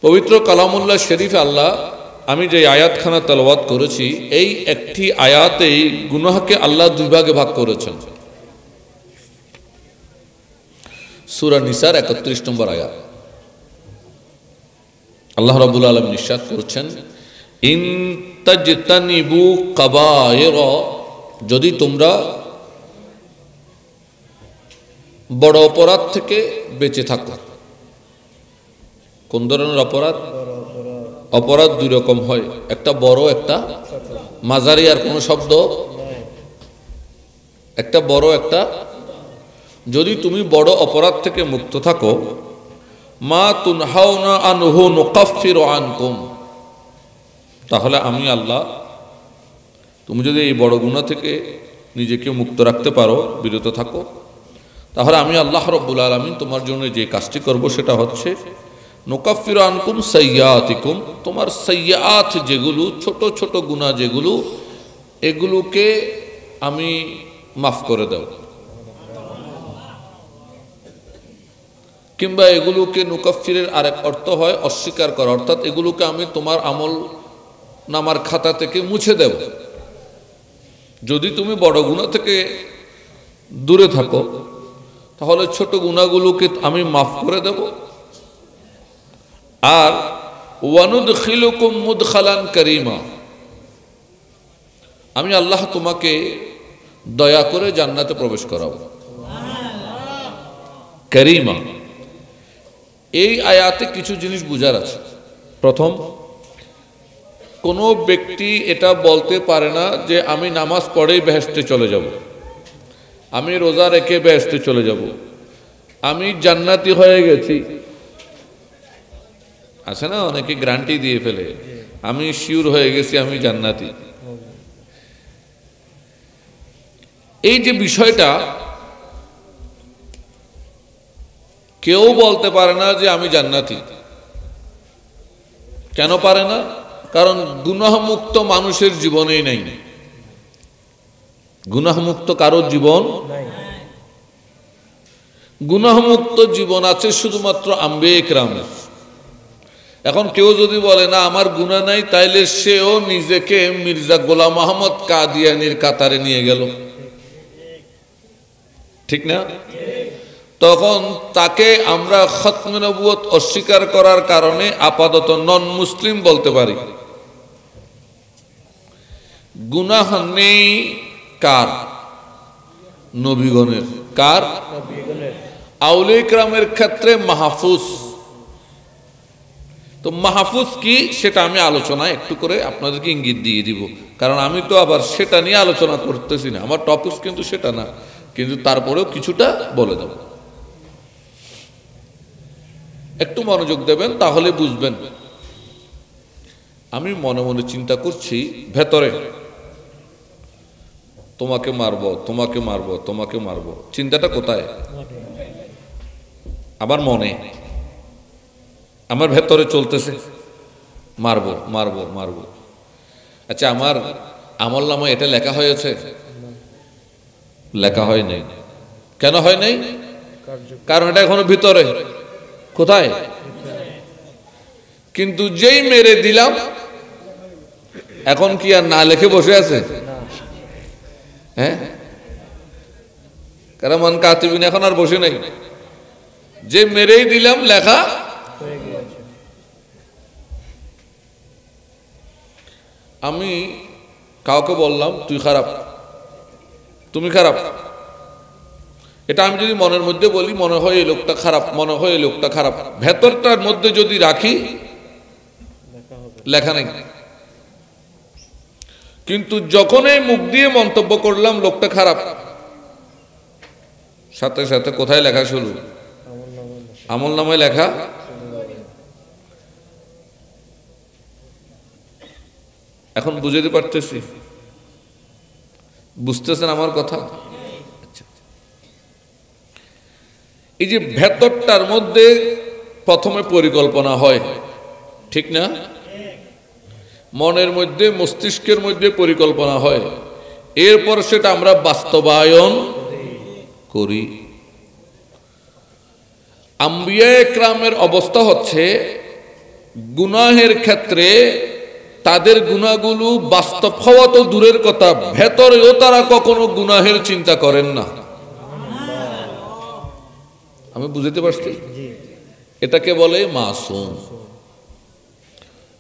পবিত্র কালামুল্লাহ শরীফে আল্লাহ আমি যে আয়াতখানা তেলাওয়াত করেছি এই একটি আয়াতেই গুনাহকে আল্লাহ দুই ভাগে ভাগ করেছেন। সূরা নিসার ৩১ নম্বর আয়াত আল্লাহ রাব্বুল আলামিন ইরশাদ করেছেন, ইন তাজতানিবু কাবায়ের, যদি তোমরা বড় অপরাধ থেকে বেঁচে থাকো। কোন ধরনের অপরাধ? অপরাধ দুই রকম হয়, একটা বড়, একটা মাঝারি। আর কোন শব্দ? একটা বড়, একটা। যদি তুমি বড় অপরাধ থেকে মুক্ত থাকো, মা তুনহাউনা আনহু নুকাফিরু আনকুম, তাহলে আমি আল্লাহ, তুমি যদি এই বড় গুনাহ থেকে নিজেকে মুক্ত রাখতে পারো, বিরত থাকো, তাহলে আমি আল্লাহ রাব্বুল আলামিন তোমার জন্য যে কাজটি করব সেটা হচ্ছে নুকাফিরু আনকুম সাইয়্যাতিকুম, তোমার সাইয়্যাত যেগুলো, ছোট ছোট গুনাহ যেগুলো, এগুলোকে আমি মাফ করে দেব। কিংবা এগুলোকে নুকাফিরের আরেক অর্থ হয় অস্বীকার করা, অর্থাৎ এগুলোকে আমি তোমার আমল নামার খাতা থেকে মুছে দেব। যদি তুমি বড় গুনাহ থেকে দূরে থাকো তাহলে ছোট গুনাহগুলোকে আমি মাফ করে দেব। আর ওয়ানুদখিলুকুম মুদখালান কারীমা, আমি আল্লাহ তোমাকে দয়া করে জান্নাতে প্রবেশ করাবো। কারীমা, এই আয়াতে কিছু জিনিস বুঝার আছে। প্রথম, কোনো ব্যক্তি এটা বলতে পারে না যে আমি নামাজ পড়েই বেহেশতে চলে যাব, আমি রোজা রেখে বেহেশতে চলে যাব, আমি জান্নাতি হয়ে গেছি। আছে না, অনেকে গ্যারান্টি দিয়ে ফেলে, আমি শিওর হয়ে গেছি আমি জান্নাতি। এই যে বিষয়টা, কেউ বলতে পারে না যে আমি জান্নাতি। কেন পারে না? কারণ গুনাহমুক্ত মানুষের জীবনেই নাই। গুনাহমুক্ত কারো জীবন নাই। গুনাহমুক্ত জীবন আছে শুধুমাত্র আম্বিয়া ইকরামের। এখন কেউ যদি বলে না আমার গুনাহ নাই, তাইলে সেও নিজেকে মির্জা গোলাম আহমদ কাদিয়ানির কাতারে নিয়ে গেল, ঠিক না? তখন তাকে আমরা খতমে নবুয়ত অস্বীকার করার কারণে আপাতত নন মুসলিম বলতে পারি। গুনাহ নেই কার? নবীগণের। কার? আউলিয়া ইকরামের ক্ষেত্রে মাহফুজ। তো মাহফুজ কি সেটা আমি আলোচনায় একটু করে আপনাদেরকে ইঙ্গিত দিয়ে দিব, কারণ আমি তো আবার সেটা নিয়ে আলোচনা করতেছি না, আমার টপিক কিন্তু সেটা না, কিন্তু তারপরেও কিছুটা বলে দেব। একটু মনোযোগ দেবেন, তাহলে বুঝবেন। আমি মনে মনে চিন্তা করছি, ভেতরে তোমাকে মারবো, তোমাকে মারবো, তোমাকে মারবো, চিন্তাটা কোথায়? আবার মনে, আমার ভেতরে চলতেছে মারবো মারবো মারবো। আচ্ছা, আমার আমল নামায় এটা লেখা হয়েছে? লেখা হয় নাই। কেন হয় নাই? কারণ এটা এখনো ভিতরে। কোথায়? কিন্তু যেই মেরে দিলাম, এখন কি আর না লেখে বসে আছে? হ্যাঁ, কারামান কাতিবিন এখন আর বসে নাই, যে মেরেই দিলাম লেখা। আমি কাউকে বললাম তুই খারাপ, তুমি খারাপ, এটা আমি যদি মনের মধ্যে বলি মনে হয় এই লোকটা খারাপ, মনে হয় এই লোকটা খারাপ, ভেতরটার মধ্যে যদি রাখি লেখা নেই। কিন্তু যখন এই মুখ দিয়ে মন্তব্য করলাম লোকটা খারাপ, সাথে সাথে কোথায় লেখা শুরু? আমল নামায় লেখা। এখন বুঝতে পারতেছি? বুঝতেছেন আমার কথা? এই যে ভেতরটার মধ্যে প্রথমে পরিকল্পনা হয়, ঠিক না? মনের মধ্যে, মস্তিষ্কের মধ্যে পরিকল্পনা হয়, এরপর সেটা আমরা বাস্তবায়ন করি। আম্বিয়া ইকরামের অবস্থা হচ্ছে গুনাহের ক্ষেত্রে তাদের গুনাহগুলো বাস্তব হওয়া তো দূরের কথা, ভেতরেও তারা কখনো গুনাহের চিন্তা করেন না। আমি বুঝতে পারছি, এটাকে বলে মাসুম।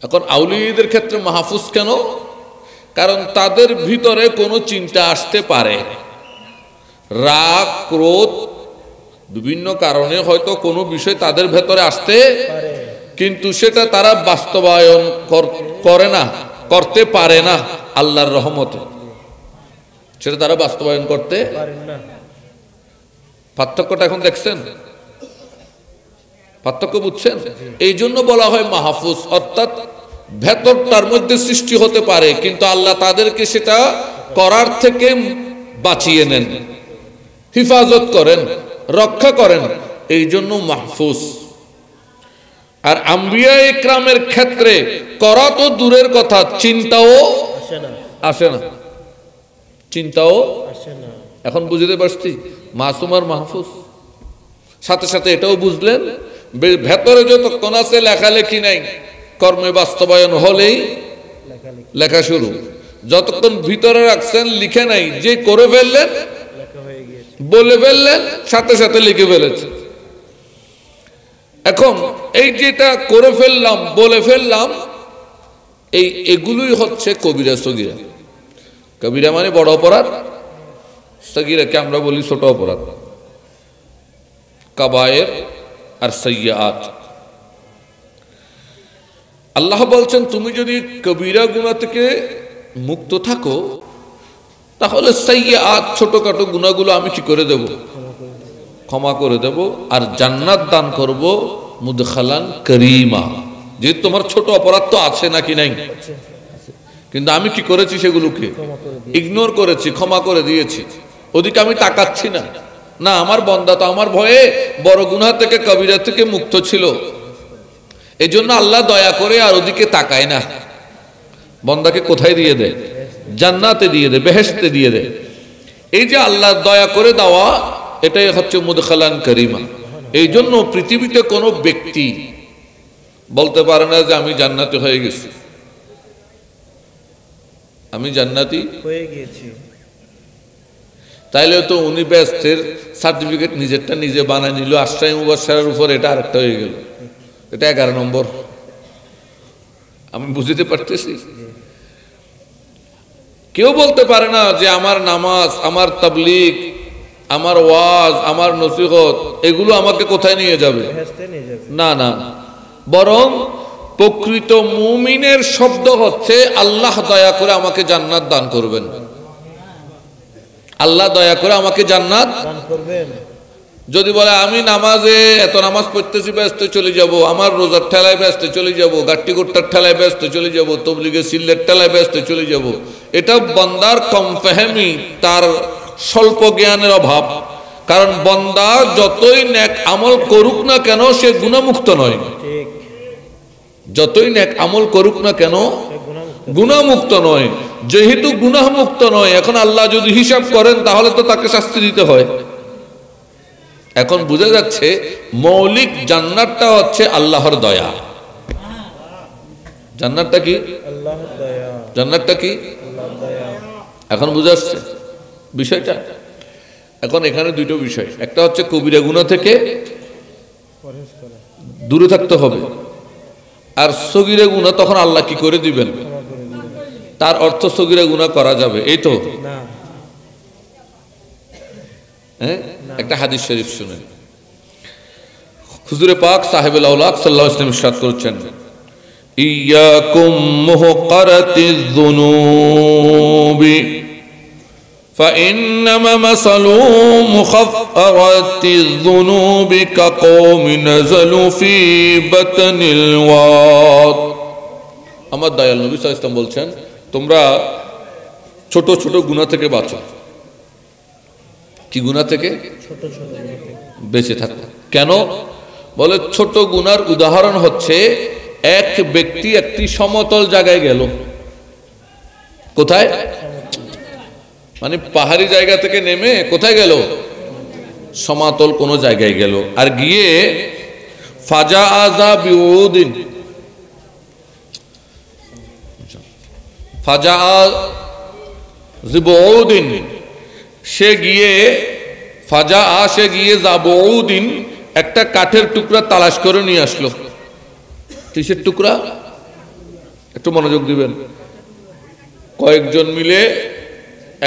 এখন আউলিয়াদের ক্ষেত্রে মাহফুজ কেন? কারণ তাদের ভিতরে কোনো চিন্তা আসতে পারে, রাগ ক্রোধ বিভিন্ন কারণে হয়তো কোনো বিষয় তাদের ভেতরে আসতে, কিন্তু সেটা তারা বাস্তবায়ন করে না, করতে পারে না। আল্লাহর রহমতে সেটা তারা বাস্তবায়ন করতে পারে না। পার্থক্যটা এখন দেখছেন? পার্থক্য বুঝছেন? এই জন্য বলা হয় মাহফুজ, অর্থাৎ ভেতরটার মধ্যে সৃষ্টি হতে পারে, কিন্তু আল্লাহ তাদেরকে সেটা করার থেকে বাঁচিয়ে নেন, হিফাজত করেন, রক্ষা করেন, এই জন্য মাহফুজ। আর আম্বিয়া ইকরামের ক্ষেত্রে করা তো দূরের কথা, চিন্তাও আসে না, চিন্তাও আসে না। এখন বুঝতে পারছি মাসুম আর মাহফুজ। সাথে সাথে এটাও বুঝলেন, ভেতরে যতক্ষণ আছে লেখালেখি নাই, কর্মে বাস্তবায়ন হলেই লেখা শুরু। যতক্ষণ ভিতরে রাখছেন লিখে নাই, যে করে ফেললেন, বলে ফেললেন, সাথে সাথে লিখে ফেলেছে। এখন এই যেটা করে ফেললাম, বলে ফেললাম, এগুলোই হচ্ছে কবিরা সগীরা। কবিরা মানে বড় অপরাধ, সগীরাকে আমরা বলি ছোট অপরাধ। কাবায়ের আর সাইয়্যাত। আল্লাহ বলছেন তুমি যদি কবিরা গুনাহ থেকে মুক্ত থাকো, তাহলে সাইয়্যাত ছোটখাটো গুনাহগুলো আমি কি করে দেব? ক্ষমা করে দেব, আর জান্নাত দান করব মুদখালান করিমা। যে তোমার ছোট অপরাধ তো আছে নাকি নাই, কিন্তু আমি কি করেছি? সেগুলোকে ইগনোর করেছি, ক্ষমা করে দিয়েছি। ওদিকে আমি তাকাচ্ছি না, না আমার বান্দা তো আমার ভয়ে বড় গুনাহ থেকে কবিরা থেকে মুক্ত ছিল, এজন্য আল্লাহ দয়া করে আর ওদিকে তাকায় না, বান্দাকে কোথায় দিয়ে দেয়? জান্নাতে দিয়ে দেয়, বেহেশতে দিয়ে দেয়। এই যে আল্লাহ দয়া করে দেওয়া, এটাই হচ্ছে মুদখালান করিমা। এই জন্য পৃথিবীতে কোনো ব্যক্তি বলতে পারে না যে আমি জান্নাতি হয়ে গেছি, আমি জান্নাতি হয়ে গেছি। তাইলে তো উনি বেহেশতের সার্টিফিকেট নিজেরটা নিজে বানায় নিল, আশ্রয় মুবাশশারের উপর এটা আরেকটা হয়ে গেল, এটা 11 নম্বর। আমি বুঝতে পারতেছি, কেউ বলতে পারে না যে আমার নামাজ, আমার তাবলীগ, আমার ওয়াজ, আমার নসিহত, এগুলো আমাকে কোথায় নিয়ে যাবে? না না, বরং প্রকৃত মুমিনের শব্দ হচ্ছে আল্লাহ দয়া করে আমাকে জান্নাত দান করবেন, আল্লাহ দয়া করে আমাকে জান্নাত দান করবেন। যদি বলে আমি নামাজে এত নামাজ পড়তেছি, ব্যস্ত চলে যাব, আমার রোজার ঠেলায় ব্যস্ত চলে যাব, গাট্টি গোট্টার ঠেলায় ব্যস্ত চলে যাব, তবলিগের সিল্লের ঠেলায় ব্যস্ত চলে যাব, এটা বান্দার কম ফাহমি, তার স্বল্প জ্ঞানের অভাব। কারণ বান্দা যতই নেক আমল করুক না কেন সে গুনাহমুক্ত নয়, যতই নেক আমল করুক না কেন গুনাহমুক্ত নয়। যেহেতু গুনাহমুক্ত নয়, এখন আল্লাহ যদি হিসাব করেন তাহলে তো তাকে শাস্তি দিতে হয়। এখন বোঝা যাচ্ছে মৌলিক জান্নাতটা হচ্ছে আল্লাহর দয়া। জান্নাতটা কি? আল্লাহর দয়া। জান্নাতটা কি? আল্লাহর দয়া। এখন বুঝা যাচ্ছে বিষয়টা? এখন এখানে দুটো বিষয়, একটা হচ্ছে কবিরা গুনাহ থেকে দূরে থাকতে হবে, আর সগীরা গুনাহ তখন আল্লাহ কি করে দিবেন? তার অর্থ সগীরা গুনাহ করা যাবে এই তো না? হ্যাঁ, একটা হাদিস শরীফ শুনেন। হুজুরে পাক সাহেবুল আওলাদ সাল্লাল্লাহু আলাইহি ওয়াসাল্লাম ইরশাদ করেছেন, ইয়াকুম মুহকারাতিয যুনুবি فإنما مثل مخفرات الذنوب كقوم نزلوا في بطن الواد। আমার দয়াল নবী সাল্লাল্লাহু আলাইহি ওয়াসাল্লাম বলছেন, তোমরা ছোট ছোট গুনাহ থেকে বাঁচো। কি গুনাহ থেকে? ছোট ছোট গুনাহ থেকে বেঁচে থাকো। কেন? বলে ছোট গুনার উদাহরণ হচ্ছে এক ব্যক্তি একটি সমতল জায়গায় গেল। কোথায়? মানে পাহাড়ি জায়গা থেকে নেমে কোথায় গেল? সমতল কোন জায়গায় গেল, আর গিয়ে ফাজা আযা বিউদিন, ফাজা জিবউদিন, সে গিয়ে জাবউদিন একটা কাঠের টুকরা তালাশ করে নিয়ে আসলো। কিসের টুকরা? একটু মনোযোগ দিবেন। কয়েকজন মিলে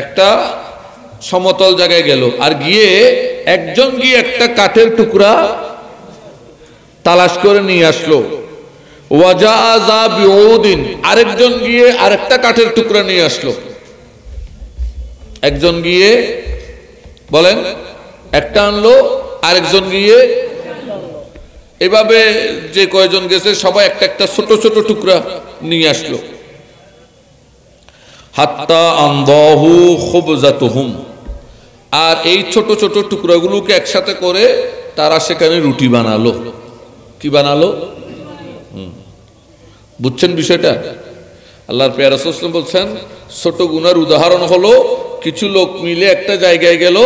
একটা সমতল জায়গায় গেল, আর একজন গিয়ে একটা কাঠের টুকরা তালাশ করে নিয়ে আসলো। ওয়াজা জাবউদিন, আরেকজন গিয়ে আরেকটা কাঠের টুকরা নিয়ে আসলো। একজন গিয়ে বলেন একটা আনলো, আরেকজন গিয়ে, এভাবে যে কয়জন গেছে সবাই একটা একটা ছোট ছোট টুকরা নিয়ে আসলো। হাত্তা আনদাহু খুবজাতুহুম, আর এই ছোট ছোট টুকরাগুলোকে একসাথে করে তারা সেখানে রুটি বানালো। কি বানালো? বুঝছেন বিষয়টা? আল্লাহর পেয়ারা রাসূল সাল্লাল্লাহু আলাইহি ওয়াসাল্লাম বলছেন, ছোট গুনার উদাহরণ হলো কিছু লোক মিলে একটা জায়গায় গেল,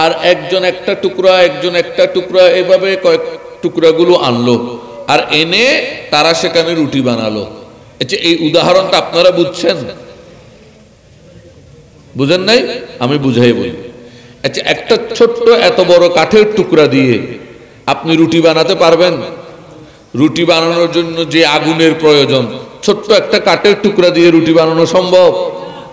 আর একজন একটা টুকরা, একজন একটা টুকরা, এভাবে কয়েক টুকরাগুলো আনলো, আর এনে তারা সেখানে রুটি বানালো। আচ্ছা, এই উদাহরণটা আপনারা বুঝছেন? বুঝেন নাই? আমি বুঝাই বলি। আচ্ছা, একটা ছোট্ট এত বড় কাঠের টুকরা দিয়ে আপনি রুটি বানাতে পারবেন? রুটি বানানোর জন্য যে আগুনের প্রয়োজন, ছোট্ট একটা কাঠের টুকরা দিয়ে রুটি বানানো সম্ভব?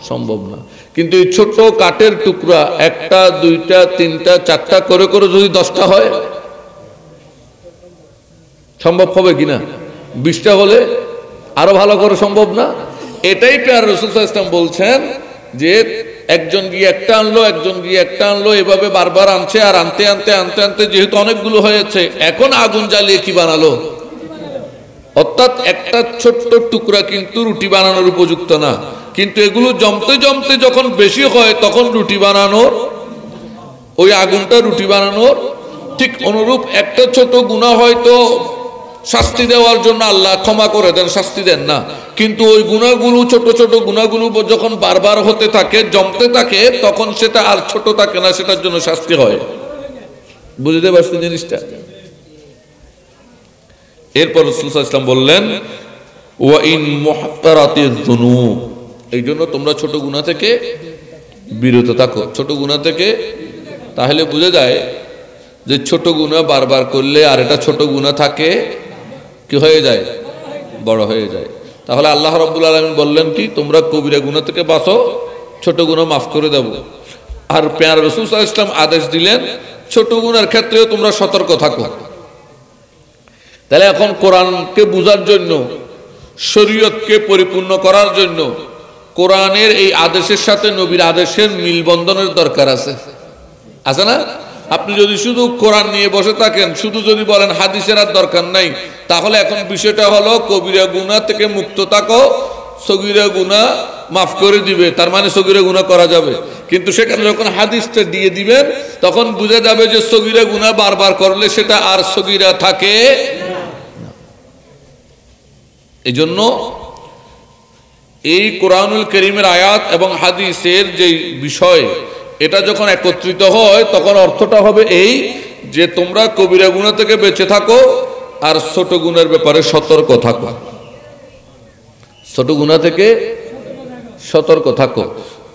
সম্ভব না। কিন্তু এই ছোট কাঠের টুকরা একটা, দুইটা, তিনটা, চারটা করে করে যদি 10টা হয়, সম্ভব হবে কিনা? 20টা হলে আরো ভালো করে সম্ভব না? এটাই পেয়ার রাসূল সাল্লাল্লাহু আলাইহি ওয়াসাল্লাম বলছেন যে একজন গিয়ে একটা আনলো, একজন গিয়ে একটা আনলো, এভাবে বারবার আনছে, আর আনতে আনতে আনতে আনতে যেহেতু অনেকগুলো হয়েছে, এখন আগুন জ্বালিয়ে কি বানালো? অর্থাৎ একটা ছোট্ট টুকরা কিন্তু রুটি বানানোর উপযুক্ত না, কিন্তু এগুলো জমতে জমতে যখন বেশি হয় তখন রুটি বানানোর, ওই আগুনটা রুটি বানানোর ঠিক অনুরূপ। একটা ছোট গুনাহ হয়তো শাস্তি দেওয়ার জন্য আল্লাহ ক্ষমা করে দেন, শাস্তি দেন না, কিন্তু ওই গুনাহগুলো, ছোট ছোট গুনাহগুলো যখন বারবার হতে থাকে, জমতে থাকে, তখন সেটা আর ছোট থাকে না, সেটার জন্য শাস্তি হয়। বুঝতে পারছেন জিনিসটা? এরপর রাসূল সাল্লাল্লাহু আলাইহি ওয়াসাল্লাম বললেন, ওয়া ইন মুহতারাতিয যুনুব, এই জন্য তোমরা ছোট গুনাহ থেকে বিরত থাকো। ছোট গুনাহ থেকে, তাহলে বুঝে যায় যে ছোট গুনাহ বারবার করলে আর এটা ছোট গুনাহ থাকে, কি হয়ে যায়? বড় হয়ে যায়। তাহলে আল্লাহ রাব্বুল আলামিন বললেন কি, তোমরা কবিরা গুনাহ থেকে বাঁচো, ছোট গুনাহ মাফ করে দেব। আর প্যারা রাসূল সাল্লাল্লাহু আলাইহি ওয়াসাল্লাম আদেশ দিলেন ছোট গুনার ক্ষেত্রেও তোমরা সতর্ক থাকো। তাহলে এখন কোরআনকে বোঝার জন্য, শরীয়তকে পরিপূর্ণ করার জন্য কোরআনের এই আদেশের সাথে নবীর আদেশের মিলবন্ধনের দরকার আছে, আছে না? আপনি যদি শুধু কোরআন নিয়ে বসে থাকেন, শুধু যদি বলেন হাদিসের আর দরকার নাই, তাহলে এখন বিষয়টা হলো কবিরা গুনাহ থেকে মুক্ত থাকো, সগীরা গুনাহ মাফ করে দিবে, তার মানে সগীরা গুনাহ করা যাবে। কিন্তু সেখানে যখন হাদিসটা দিয়ে দিবেন, তখন বুঝে যাবে যে সগীরা গুনাহ বারবার করলে সেটা আর সগীরা থাকে না। এই জন্য এই কোরআনুল কারীমের আয়াত এবং হাদিসের যে বিষয়, এটা যখন একত্রিত হয় তখন অর্থটা হবে এই যে তোমরা কবিরা গুনাহ থেকে বেঁচে থাকো আর ছোট গুনাহের ব্যাপারে সতর্ক থাকো। ছোট গুনাহ থেকে সতর্ক থাকো।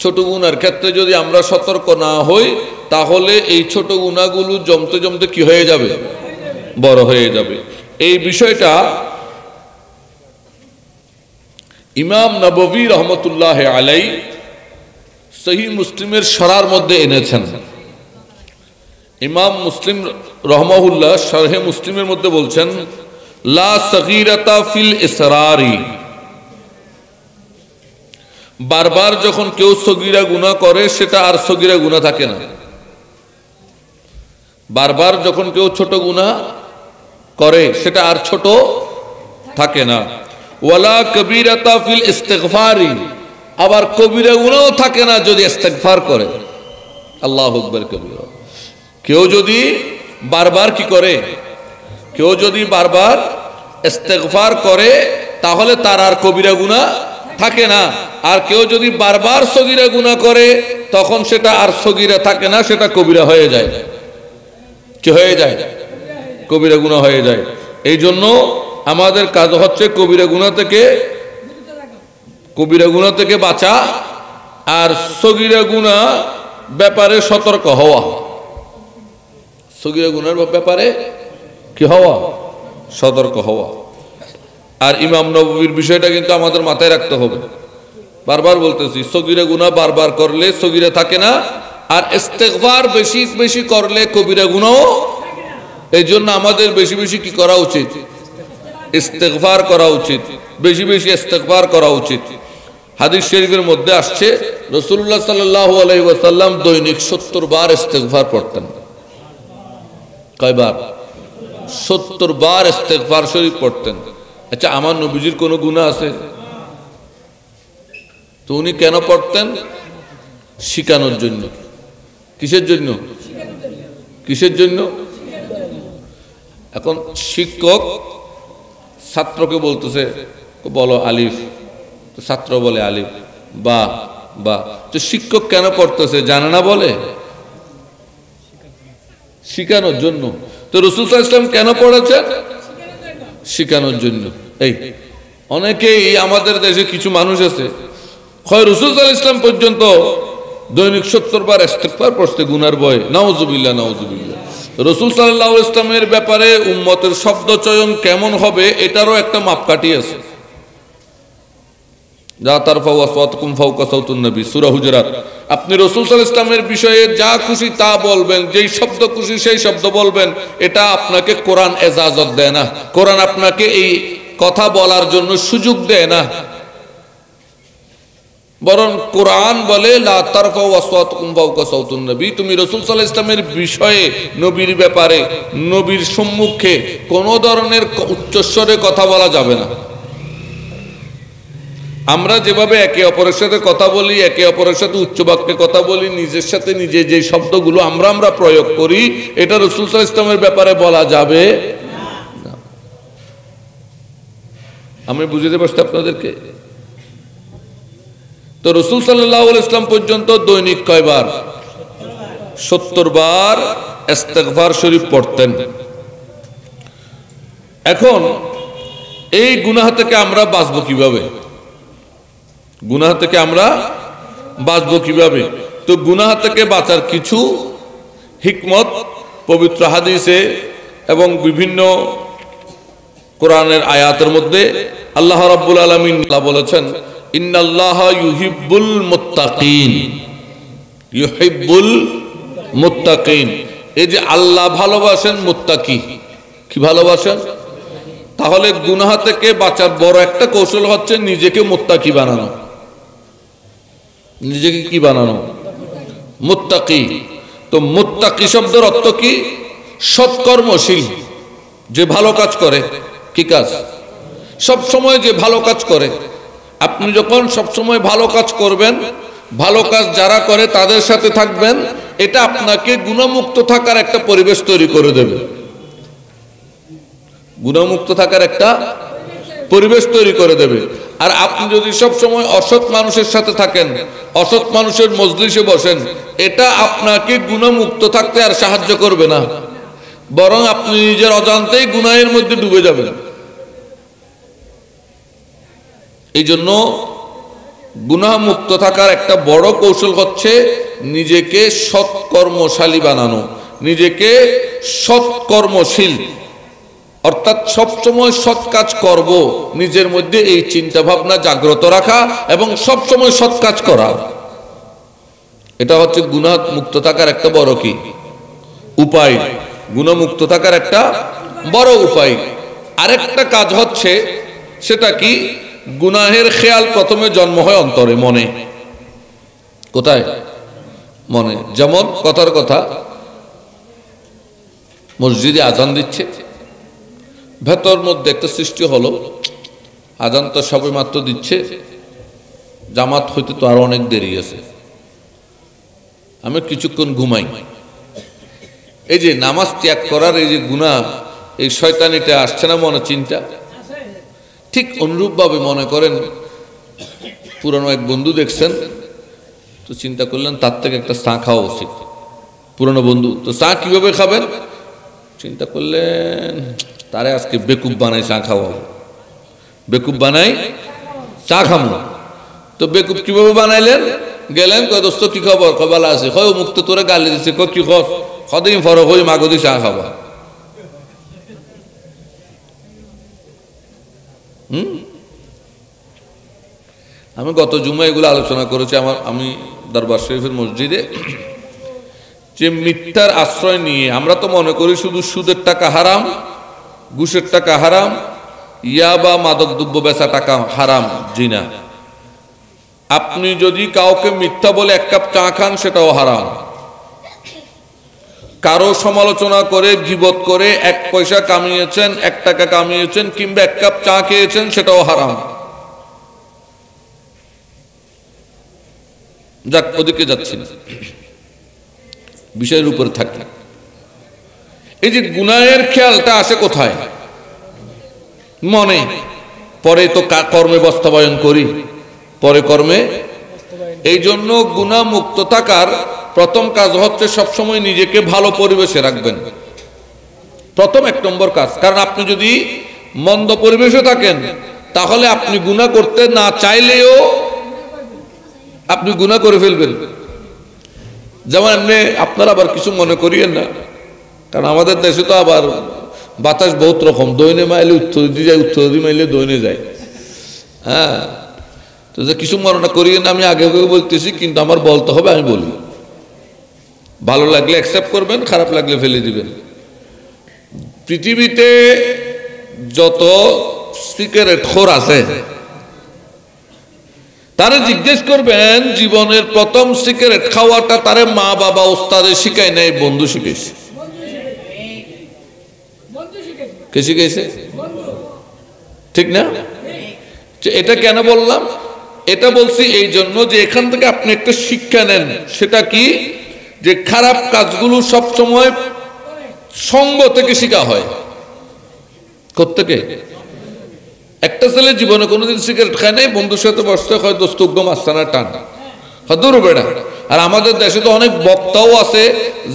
ছোট গুনার ক্ষেত্রে যদি আমরা সতর্ক না হই, তাহলে এই ছোট গুনাহগুলো জমতে জমতে কি হয়ে যাবে? বড় হয়ে যাবে। এই বিষয়টা ইমাম নববী রহমতুল্লাহ আলাই সহিহ মুসলিমের শরার মধ্যে এনেছেন। ইমাম মুসলিম রহমাহুল্লাহ শরহে মুসলিমের মধ্যে বলছেন, লা সগীরাতা ফিল ইসরারি, বারবার যখন কেউ সগীরা গুনাহ করে সেটা আর সগীরা গুনাহ থাকে না। বারবার যখন কেউ ছোট গুনাহ করে সেটা আর ছোট থাকে না। ওয়ালা কবীরাতা ফিল ইস্তিগফারি, আবার কবিরা গুনাহও থাকে না যদি ইস্তিগফার করে। আল্লাহু আকবার কবীরা। কেউ যদি বারবার কি করে, কেউ যদি বারবার ইস্তিগফার করে তাহলে তার আর কবিরা গুনাহ থাকে না। আর কেউ যদি বারবার সগীরা গুনাহ করে তখন সেটা আর সগীরা থাকে না, সেটা কবিরা হয়ে যায়। কি হয়ে যায়? কবিরা গুনাহ হয়ে যায়। এই জন্য আমাদের কাজ হচ্ছে কবিরা গুনাহ থেকে কবিরা গুনাহ থেকে বাঁচা আর সগীরা গুনাহ ব্যাপারে সতর্ক হওয়া। সগীরা গুনার ব্যাপারে কি হওয়া? সতর্ক হওয়া। আর ইমাম নববীর বিষয়টা কিন্তু আমাদের মাথায় রাখতে হবে। বারবার বলতেছি, সগীরা গুনাহ বারবার করলে সগীরা থাকে না, আর ইস্তেগফার বেশি বেশি করলে কবিরা গুনাহ। এই জন্য আমাদের বেশি বেশি কি করা উচিত? ইস্তেগফার করা উচিত, বেশি বেশি ইস্তেগফার করা উচিত। হাদিস শরীফের মধ্যে আসছে রাসূলুল্লাহ সাল্লাল্লাহু আলাইহি ওয়াসাল্লাম দৈনিক 70 বার ইস্তেগফার পড়তেন। কয়বার? 70 বার ইস্তেগফার শরীফ পড়তেন। আচ্ছা, আমার নবীজির কোনো গুনাহ আছে? তো উনি কেন পড়তেন? শিখানোর জন্য। কিসের জন্য? কিসের জন্য? এখন শিক্ষক ছাত্রকে বলতেছে, বলো আলিফ, তো ছাত্র বলে আলিফ, বা বা। তো শিক্ষক কেন পড়তেছে? জানে না বলে? শিখানোর জন্য। তো রাসূল সাল্লাল্লাহু আলাইহি ওয়াসাল্লাম কেন পড়েছেন? শিখানোর জন্য। এই অনেকেই আমাদের দেশে কিছু মানুষ আছে, হয় রাসূল সাল্লাল্লাহু আলাইহি ওয়াসাল্লাম পর্যন্ত দৈনিক 70 বার ইস্তেগফার পড়তে গুনার ভয়। নাউজুবিল্লাহ, নাউজুবিল্লাহ। রাসূল সাল্লাল্লাহু আলাইহি ওয়াসাল্লামের ব্যাপারে উম্মতের শব্দ চয়ন কেমন হবে এটারও একটা মাপকাঠি আছে। যা তারফাউ আসওয়াতুকুম ফাওকা সাওতুন নবী, সূরা হুজুরাত। আপনি রাসূল সাল্লাল্লাহু আলাইহি ওয়াসাল্লামের বিষয়ে যা খুশি তা বলবেন, যেই শব্দ খুশি সেই শব্দ বলবেন, এটা আপনাকে কোরআন ইজাজত দেয় না। কোরআন আপনাকে এই কথা বলার জন্য সুযোগ দেয় না। বরং কোরআন বলে লা তারফাউ আসওয়াতুকুম ফাওকা সাওতুন নবী, তুমি রাসূল সাল্লাল্লাহু আলাইহি ওয়াসাল্লামের বিষয়ে, নবীর ব্যাপারে, নবীর সম্মুখে কোনো ধরনের উচ্চস্বরে কথা বলা যাবে না। আমরা যেভাবে একে অপরের সাথে কথা বলি, একে অপরের সাথে উচ্চ বাক্যে কথা বলি, নিজের সাথে নিজে যে শব্দগুলো আমরা প্রয়োগ করি, এটা রাসূল সাল্লাল্লাহু আলাইহি ওয়াসাল্লামের ব্যাপারে বলা যাবে না। আমি বুঝাতে পারছি আপনাদেরকে? তো রাসূল সাল্লাল্লাহু আলাইহি ওয়াসাল্লাম পর্যন্ত দৈনিক কয়বার? 70 বার ইস্তেগফার শরীফ পড়তেন। এখন এই গুনাহ থেকে আমরা বাঁচবো কিভাবে? গুনাহ থেকে আমরা বাঁচবো কিভাবে? তো গুনাহ থেকে বাঁচার কিছু হিকমত পবিত্র হাদিসে এবং বিভিন্ন কোরআনের আয়াতের মধ্যে আল্লাহ রাব্বুল আলামিন বলেছেন, ইন্নাল্লাহা ইউহিব্বুল মুত্তাকিন, ইউহিব্বুল মুত্তাকিন। এই যে আল্লাহ ভালোবাসেন মুত্তাকি, কি ভালোবাসেন? তাহলে গুনাহ থেকে বাঁচার বড় একটা কৌশল হচ্ছে নিজেকে মুত্তাকি বানানো। নিজেকে কি বানানো? মুত্তাকি। তো মুত্তাকি শব্দের অর্থ কি? সৎকর্মশীল, যে ভালো কাজ করে। কি কাজ? সব সময় যে ভালো কাজ করে। আপনি যখন সব সময় ভালো কাজ করবেন, ভালো কাজ যারা করে তাদের সাথে থাকবেন, এটা আপনাকে গুনাহমুক্ত থাকার একটা পরিবেশ তৈরি করে দেবে। গুনাহমুক্ত থাকার একটা পরিবেশ তৈরি করে দেবে। আর আপনি যদি সব সময় অসৎ মানুষের সাথে থাকেন, অসৎ মানুষের মজলিসে বসেন, এটা আপনাকে গুনাহমুক্ত থাকতে আর সাহায্য করবে না, বরং আপনি নিজের অজান্তেই গুনাহের মধ্যে ডুবে যাবেন। এই জন্য গুনাহমুক্ত থাকার একটা বড় কৌশল হচ্ছে নিজেকে সৎকর্মশালী বানানো, নিজেকে সৎকর্মশীল, অর্থাৎ সবসময় সৎ কাজ করব, নিজের মধ্যে এই চিন্তা ভাবনা জাগ্রত রাখা এবং সবসময় সৎ কাজ করা। এটা হচ্ছে গুনাহ মুক্ত থাকার একটা বড় কি উপায়, গুনাহমুক্ত থাকার একটা বড় উপায়। আরেকটা কাজ হচ্ছে, সেটা কি? গুনাহের খেয়াল প্রথমে জন্ম হয় অন্তরে, মনে। কোথায়? মনে। যেমন কথার কথা, মসজিদে আজান দিচ্ছে, ভেতর মধ্যে একটা সৃষ্টি হলো, আজান তো সবে মাত্র দিচ্ছে, জামাত হইতে তো আরো অনেক দেরি আছে, আমি কিছুক্ষণ ঘুমাই। এই যে নামাজ ত্যাগ করার এই যে গুনাহ, এই শয়তানিটা আসছে না মনে চিন্তা? ঠিক অনুরূপ ভাবে মনে করেন পুরানো এক বন্ধু দেখছেন, তো চিন্তা করলেন তার থেকে একটা চা খাওয়া উচিত। পুরানো বন্ধু, তো চা কিভাবে খাবেন? চিন্তা করলেন তারে আজকে বেকুব বানাই চা খাওয়া, বেকুব বানাই চা খাবো। তো বেকুব কিভাবে বানাইলেন? গেলেন, কয় দোস্ত কি খবর? ভালো আছে। কয় মুক্ত তোরে গালি দিচ্ছে। কয় কি খস? কদিন ফরক হই মাগদি চা খাবা। আমি গত জুমা এগুলো আলোচনা করেছি আমি দরবার শরীফের মসজিদে, যে মিথ্যার আশ্রয় নিয়ে আমরা তো মনে করি শুধু সুদের টাকা হারাম, ঘুষের টাকা হারাম, ইয়াবা মাদক দ্রব্য বেচা টাকা হারাম। জিনা, আপনি যদি কাউকে মিথ্যা বলে এক কাপ চা খান সেটাও হারাম। কারো সমালোচনা করে গীবত করে 1 পয়সা কামিয়েছেন, 1 টাকা কামিয়েছেন কিংবা 1 কাপ চা খেয়েছেন সেটাও হারাম। যাক, ওদিকে যাচ্ছি না, বিষয়ের উপর থাকি। এই যে গুনাহের খেয়ালটা আসে কোথায়? মনে। পরে তো কর্মে বাস্তবায়ন করি, পরে কর্মে। এই জন্য গুনাহ মুক্ত থাকার প্রথম কাজ হচ্ছে সবসময় নিজেকে ভালো পরিবেশে রাখবেন। প্রথম 1 নম্বর কাজ। কারণ আপনি যদি মন্দ পরিবেশে থাকেন তাহলে আপনি গুনাহ করতে না চাইলেও আপনি গুনাহ করে ফেলবেন। যেমন এমনি আপনারা আবার কিছু মনে করিয়েন না, কারণ আমাদের দেশে তো আবার বাতাস বহুত রকম, দৈনে মাইলে উত্তর দিয়ে যায়, উত্তর দিয়ে মাইলে দৈনে যায়। হ্যাঁ, তো যে কিছু মনে করিয়েন, আমি আগে আগে বলতেছি, কিন্তু আমার বলতে হবে, আমি বলি। ভালো লাগলে অ্যাকসেপ্ট করবেন, খারাপ লাগলে ফেলে দিবেন। পৃথিবীতে যত সিগারেট খোর আছে তারে জিজ্ঞেস করবেন জীবনের প্রথম সিগারেট খাওয়াটা তারে মা বাবা ওস্তাদে শিখায় নাই, বন্ধু শিখাইছে। কে শিখাইছে? ঠিক না? এটা কেন বললাম? এটা বলছি এই জন্য যে এখান থেকে আপনি একটা শিক্ষা নেন। সেটা কি? যে খারাপ কাজগুলো সবসময় সঙ্গ থেকে শিখা হয়। কোত্থেকে? একটা ছেলে জীবনে কোনোদিন সিগারেট খায় নাই, বন্ধুর সাথে বসতে হয়, দোস্ত উগ্গম আস্তানা টান দূর বেড়া। আর আমাদের দেশে তো অনেক বক্তাও আছে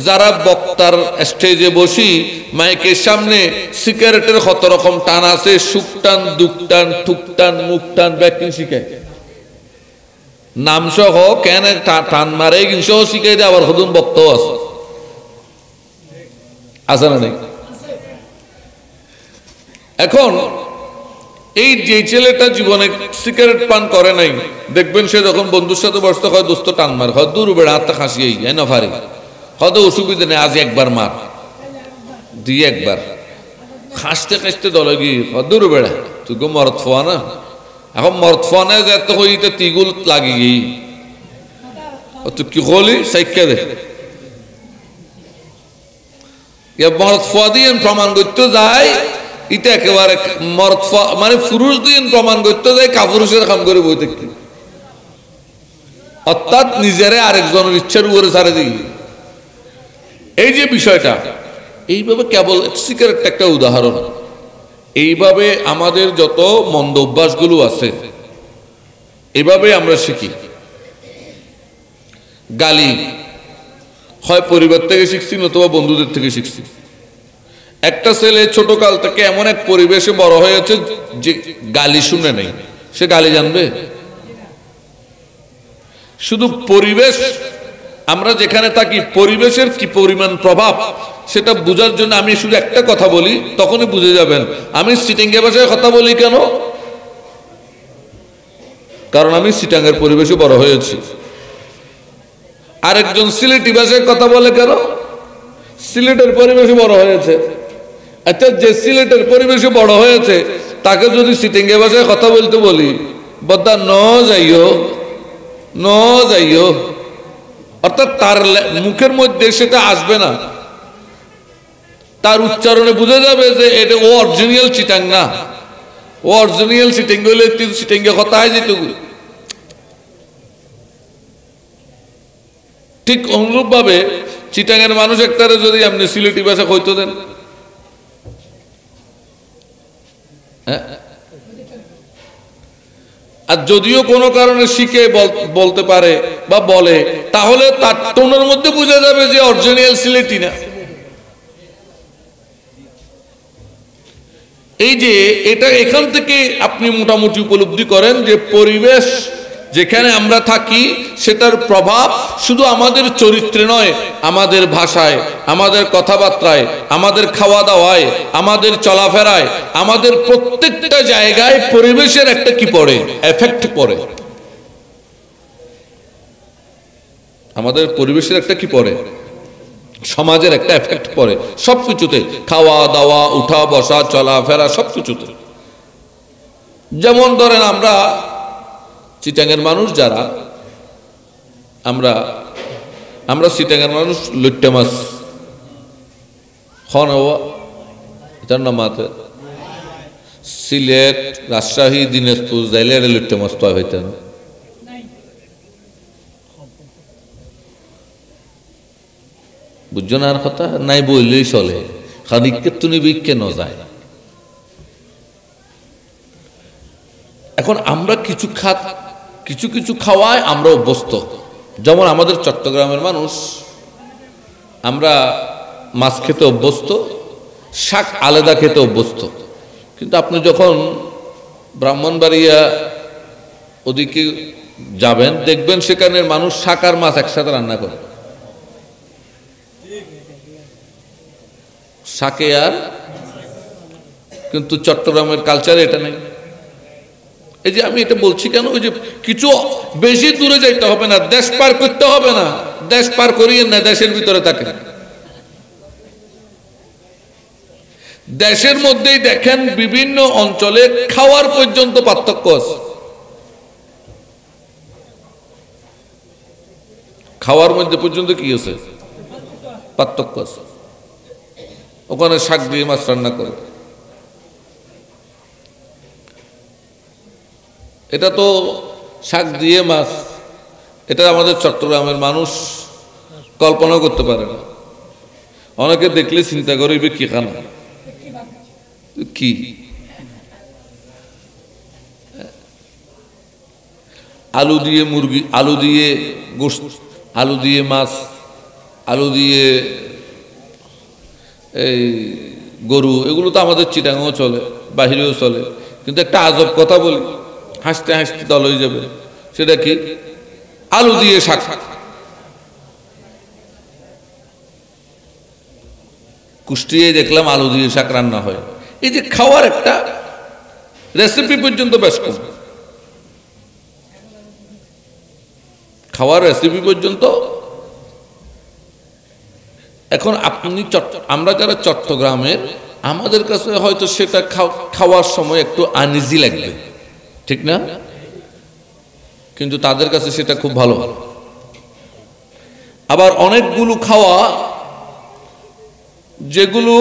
যারা বক্তার স্টেজে বসি মাইকের সামনে সিগারেটের কত রকম টান আছে, সুখ টান, দুঃখ টান, ঠুক টান, মুখ টান, ব্যাকিং শিখায়, নাম সহ কেন টান মারে সহ শিখাই দেয়। আবার হদুন বক্তাও আছে, আছে না নেই? এখন এই যে ছেলেটা জীবনে সিগারেট পান করে নাই, দেখবেন সে যখন বন্ধুর সাথে বসতে হয়, দোস্ত টান মার হয়, দূর বেড়া হাতটা খাসিয়েই না ফারে, হয়তো অসুবিধা নেই, আজ একবার মার, দুই একবার খাসতে খাসতে দলে গিয়ে দূর বেড়া, তুই গো মরদ ফোয়া না। এখন মরদ ফোয়া না যে এত হইতে তিগুল লাগি গিয়ে তুই কি হলি সাইকা দে, মরদ ফোয়া দিয়ে প্রমাণ করতে যায়। এটা একেবারে মরদ মানে পুরুষ দিয়ে প্রমাণ করতে যায় কাপুরুষের কাম করে বই থাকতে, অর্থাৎ নিজেরে আরেকজনের ইচ্ছার উপরে ছাড়ে দিই। এই যে বিষয়টা, এইভাবে কেবল সিগারেট একটা উদাহরণ। এইভাবে আমাদের যত মন্দ অভ্যাসগুলো আছে এইভাবে আমরা শিখি। গালি হয় পরিবার থেকে শিখছি, নতুবা বন্ধুদের থেকে শিখছি। একটা ছেলে ছোট কাল থেকে এমন এক পরিবেশে বড় হয়েছে যে গালি শুনে নেই, সে গালি জানবে? শুধু পরিবেশ, আমরা যেখানে থাকি পরিবেশের কি পরিমাণ প্রভাব সেটা বোঝার জন্য আমি শুধু একটা কথা বলি, তখনই বুঝে যাবেন আমি সিটিংয়ে ভাষায় কথা বলি কেন। কারণ আমি সিটাঙ্গের পরিবেশে বড় হয়েছি। আরেকজন সিলেটি ভাষায় কথা বলে কেন? সিলেটের পরিবেশে বড় হয়েছে। আচ্ছা, যে সিলেটের পরিবেশে বড় হয়েছে তাকে যদি সিটিংয়ে ভাষায় কথা বলতে বলি, বদ্দা ন যাইও, অর্থাৎ তার মুখের মধ্যে সেটা আসবে না, তার উচ্চারণে বোঝা যাবে যে এটা ও অরিজিনাল চিটাং না। ও অরিজিনাল চিটাং হইলে চিটাঙ্গে কথা হয় যেত। ঠিক অনুরূপ ভাবে চিটাঙ্গের মানুষ একটারে যদি আপনি সিলেটি ভাষা কইতে দেন, আর যদিও কোনো কারণে শিখে বলতে পারে বা বলে, তাহলে তার টোনের মধ্যে বোঝা যাবে যে অরিজিনাল সিলেটি না। এই যে এটা এখান থেকে আপনি মোটামুটি উপলব্ধি করেন যে পরিবেশ যেখানে আমরা থাকি সেটার প্রভাব শুধু আমাদের চরিত্রে নয়, আমাদের ভাষায়, আমাদের কথাবার্তায়, আমাদের খাওয়া দাওয়ায়, আমাদের চলাফেরায়, আমাদের প্রত্যেকটা জায়গায় পরিবেশের একটা কি পড়ে, এফেক্ট পড়ে। আমাদের পরিবেশের একটা কি পড়ে, সমাজের একটা এফেক্ট পড়ে সবকিছুতে, খাওয়া দাওয়া, উঠা বসা, চলাফেরা সবকিছুতে। যেমন ধরেন আমরা চিটাঙ্গের মানুষ যারা, আমরা চিটাঙ্গের মানুষ লইট্টা মাছ খন এটার নাম আছে সিলেট, রাজশাহী, দিনাজপুর যাইলে লইট্টা মাছ পাওয়া হইতেন। বুঝছো না আর কথা নাই বললেই চলে, খানিককে তুমি বিক্ষে ন যায়। এখন আমরা কিছু কিছু খাওয়ায় আমরা অভ্যস্ত। যেমন আমাদের চট্টগ্রামের মানুষ, আমরা মাছ খেতে অভ্যস্ত, শাক আলাদা খেতে অভ্যস্ত। কিন্তু আপনি যখন ব্রাহ্মণবাড়িয়া ওদিকে যাবেন, দেখবেন সেখানের মানুষ শাক আর মাছ একসাথে রান্না করে, শাকে আর। কিন্তু চট্টগ্রামের কালচারে এটা নেই। এই যে আমি এটা বলছি কেন, ওই যে কিছু বেশি দূরে যাইতে হবে না, দেশ পার করতে হবে না, দেশ পার করিয়ে না, দেশের ভিতরে থাকে। দেশের মধ্যেই দেখেন বিভিন্ন অঞ্চলে খাওয়ার পর্যন্ত পার্থক্য আছে। খাওয়ার মধ্যে পর্যন্ত কি আছে, পার্থক্য আছে। ওখানে শাক দিয়ে মাছ রান্না করে, এটা তো শাক দিয়ে মাছ, এটা আমাদের চট্টগ্রামের মানুষ কল্পনা করতে পারে না। অনেকে দেখলে চিন্তা করে কি খানা, কি আলু দিয়ে মুরগি, আলু দিয়ে গোশত, আলু দিয়ে মাছ, আলু দিয়ে এই গরু, এগুলো তো আমাদের চিটাঙেও চলে, বাহিরেও চলে। কিন্তু একটা আজব কথা বলি, হাসতে হাসতে দল হয়ে যাবে, সেটা কি, আলু দিয়ে শাক। কুষ্টিয়ায় দেখলাম আলু দিয়ে শাক রান্না হয়। এই যে খাওয়ার একটা রেসিপি পর্যন্ত বেশ কম, খাওয়ার রেসিপি পর্যন্ত। এখন আপনি আমরা যারা চট্টগ্রামের, আমাদের কাছে হয়তো সেটা খাওয়ার সময় একটু আনইজি লাগবে, ঠিক না? কিন্তু তাদের কাছে সেটা খুব ভালো। আবার অনেকগুলো খাওয়া যেগুলো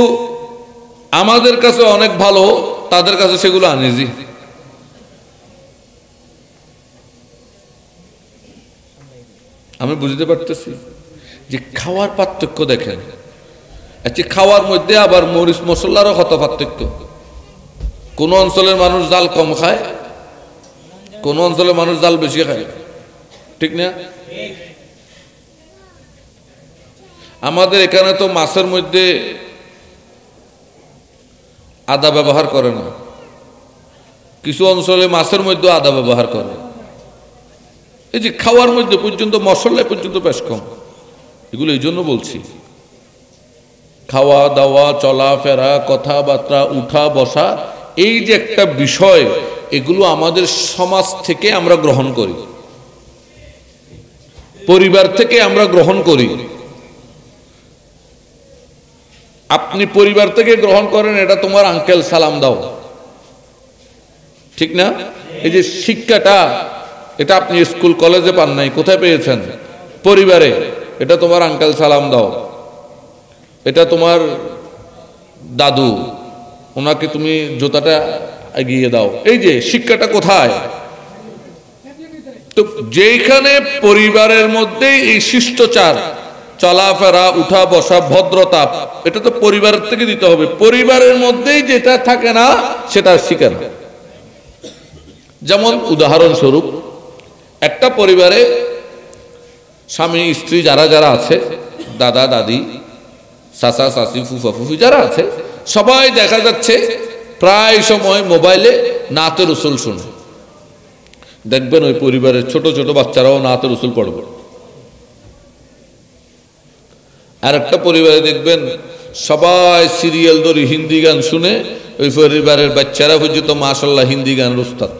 আমাদের কাছে অনেক ভালো, তাদের কাছে সেগুলো আনইজি। আমি বুঝতে পারতেছি যে খাওয়ার পার্থক্য দেখেন। আচ্ছা, খাওয়ার মধ্যে আবার মরিচ মশলারও কত পার্থক্য। কোন অঞ্চলের মানুষ জাল কম খায়, কোন অঞ্চলের মানুষ জাল বেশি খায়, ঠিক না? আমাদের এখানে তো মাছের মধ্যে আদা ব্যবহার করে না, কিছু অঞ্চলে মাছের মধ্যে আদা ব্যবহার করে। এই যে খাওয়ার মধ্যে পর্যন্ত মশলা পর্যন্ত বেশ কম। এগুলো এই জন্য বলছি, খাওয়া দাওয়া, চলাফেরা, কথাবার্তা, উঠা বসা, এই যে একটা বিষয়, এগুলো আমাদের সমাজ থেকে আমরা গ্রহণ করি, পরিবার থেকে আমরা গ্রহণ করি। আপনি পরিবার থেকে গ্রহণ করেন, এটা তোমার আঙ্কেল সালাম দাও, ঠিক না? এই যে শিক্ষাটা, এটা আপনি স্কুল কলেজে পান নাই, কোথায় পেয়েছেন? পরিবারে। এটা তোমার আঙ্কেল সালাম দাও, এটা তোমার দাদু, ওনাকে তুমি জুতাটা এগিয়ে দাও। এই যে শিক্ষাটা কোথায়? তো যেখানে পরিবারের মধ্যে এই শিষ্টাচার, চলাফেরা, উঠা বসা, ভদ্রতা, এটা তো পরিবারের থেকে দিতে হবে। পরিবারের মধ্যেই যেটা থাকে না, সেটা শিখে না। যেমন উদাহরণস্বরূপ, একটা পরিবারে স্বামী স্ত্রী যারা যারা আছে, দাদা দাদি, চাচা চাচি, ফুফা ফুফি যারা আছে, সবাই দেখা যাচ্ছে প্রায় সময় মোবাইলে নাতে রসুল শুনে। দেখবেন ওই পরিবারের ছোট ছোট বাচ্চারাও নাতে রসুল পড়বে। আর একটা পরিবারে দেখবেন সবাই সিরিয়াল ধরে হিন্দি গান শুনে, ওই পরিবারের বাচ্চারা পর্যন্ত মাশাআল্লাহ হিন্দি গানের উস্তাদ।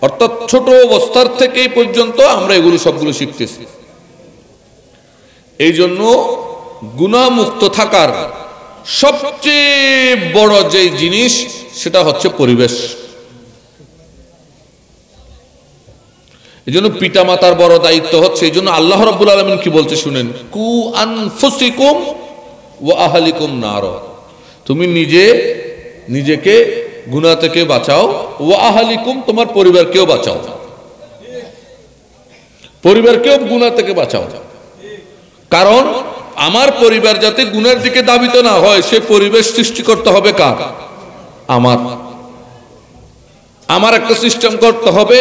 অর্থাৎ ছোট অবস্থার থেকেই পর্যন্ত আমরা এগুলো সবগুলো শিখতেছি। এই জন্য গুনাহমুক্ত থাকার সবচেয়ে বড় যে জিনিস সেটা হচ্ছে পরিবেশ। এই জন্য পিতা মাতার বড় দায়িত্ব হচ্ছে, এই জন্য আল্লাহ রাব্বুল আলামিন কি বলতে শুনেন, কু আনফুসিকুম ওয়া আহলিকুম নার, তুমি নিজেকে গুনাহ থেকে বাঁচাও, ওয়া আহলিকুম তোমার পরিবারকেও বাঁচাও, পরিবারকেও গুনাহ থেকে বাঁচাও। কারণ আমার পরিবার যাতে গুনার দিকে ধাবিত না হয়, সে পরিবেশ সৃষ্টি করতে হবে কার? আমার একটা সিস্টেম করতে হবে।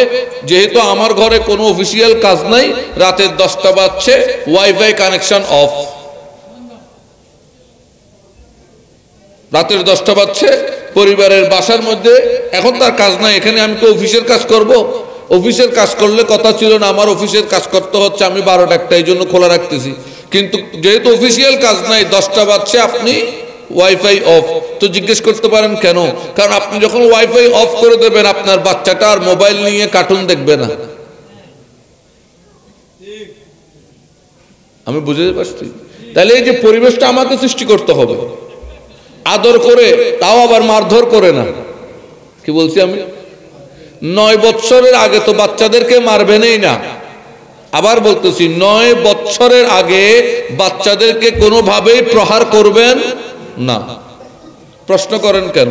যেহেতু আমার ঘরে কোনো অফিসিয়াল কাজ নাই, রাতের 10টা বাজছে, ওয়াইফাই কানেকশন অফ, রাতের 10টা বাজছে, পরিবারের বাসার মধ্যে এখন তার কাজ নাই, এখানে আমি তো অফিসের কাজ করব। অফিসের কাজ করলে কথা ছিল না আমার অফিসের কাজ করতে হচ্ছে, আমি 12টা 1টা এই জন্য খোলা রাখতেছি। কিন্তু যেহেতু অফিসিয়াল কাজ নাই, 10টা বাজছে, আপনি ওয়াইফাই অফ। তো জিজ্ঞেস করতে পারেন কেন? কারণ আপনি যখন ওয়াইফাই অফ করে দেবেন, আপনার বাচ্চাটা আর মোবাইল নিয়ে কার্টুন দেখবে না। আমি বুঝতে পারছি? তাহলে এই যে পরিবেশটা আমাকে সৃষ্টি করতে হবে, আদর করে, তাও আবার মারধর করে না। কি বলছি আমি? 9 বছরের আগে তো বাচ্চাদেরকে মারবেনই না। আবার বলতেছি, 9 বছরের আগে বাচ্চাদেরকে কোনোভাবেই প্রহার করবেন না। প্রশ্ন করেন কেন?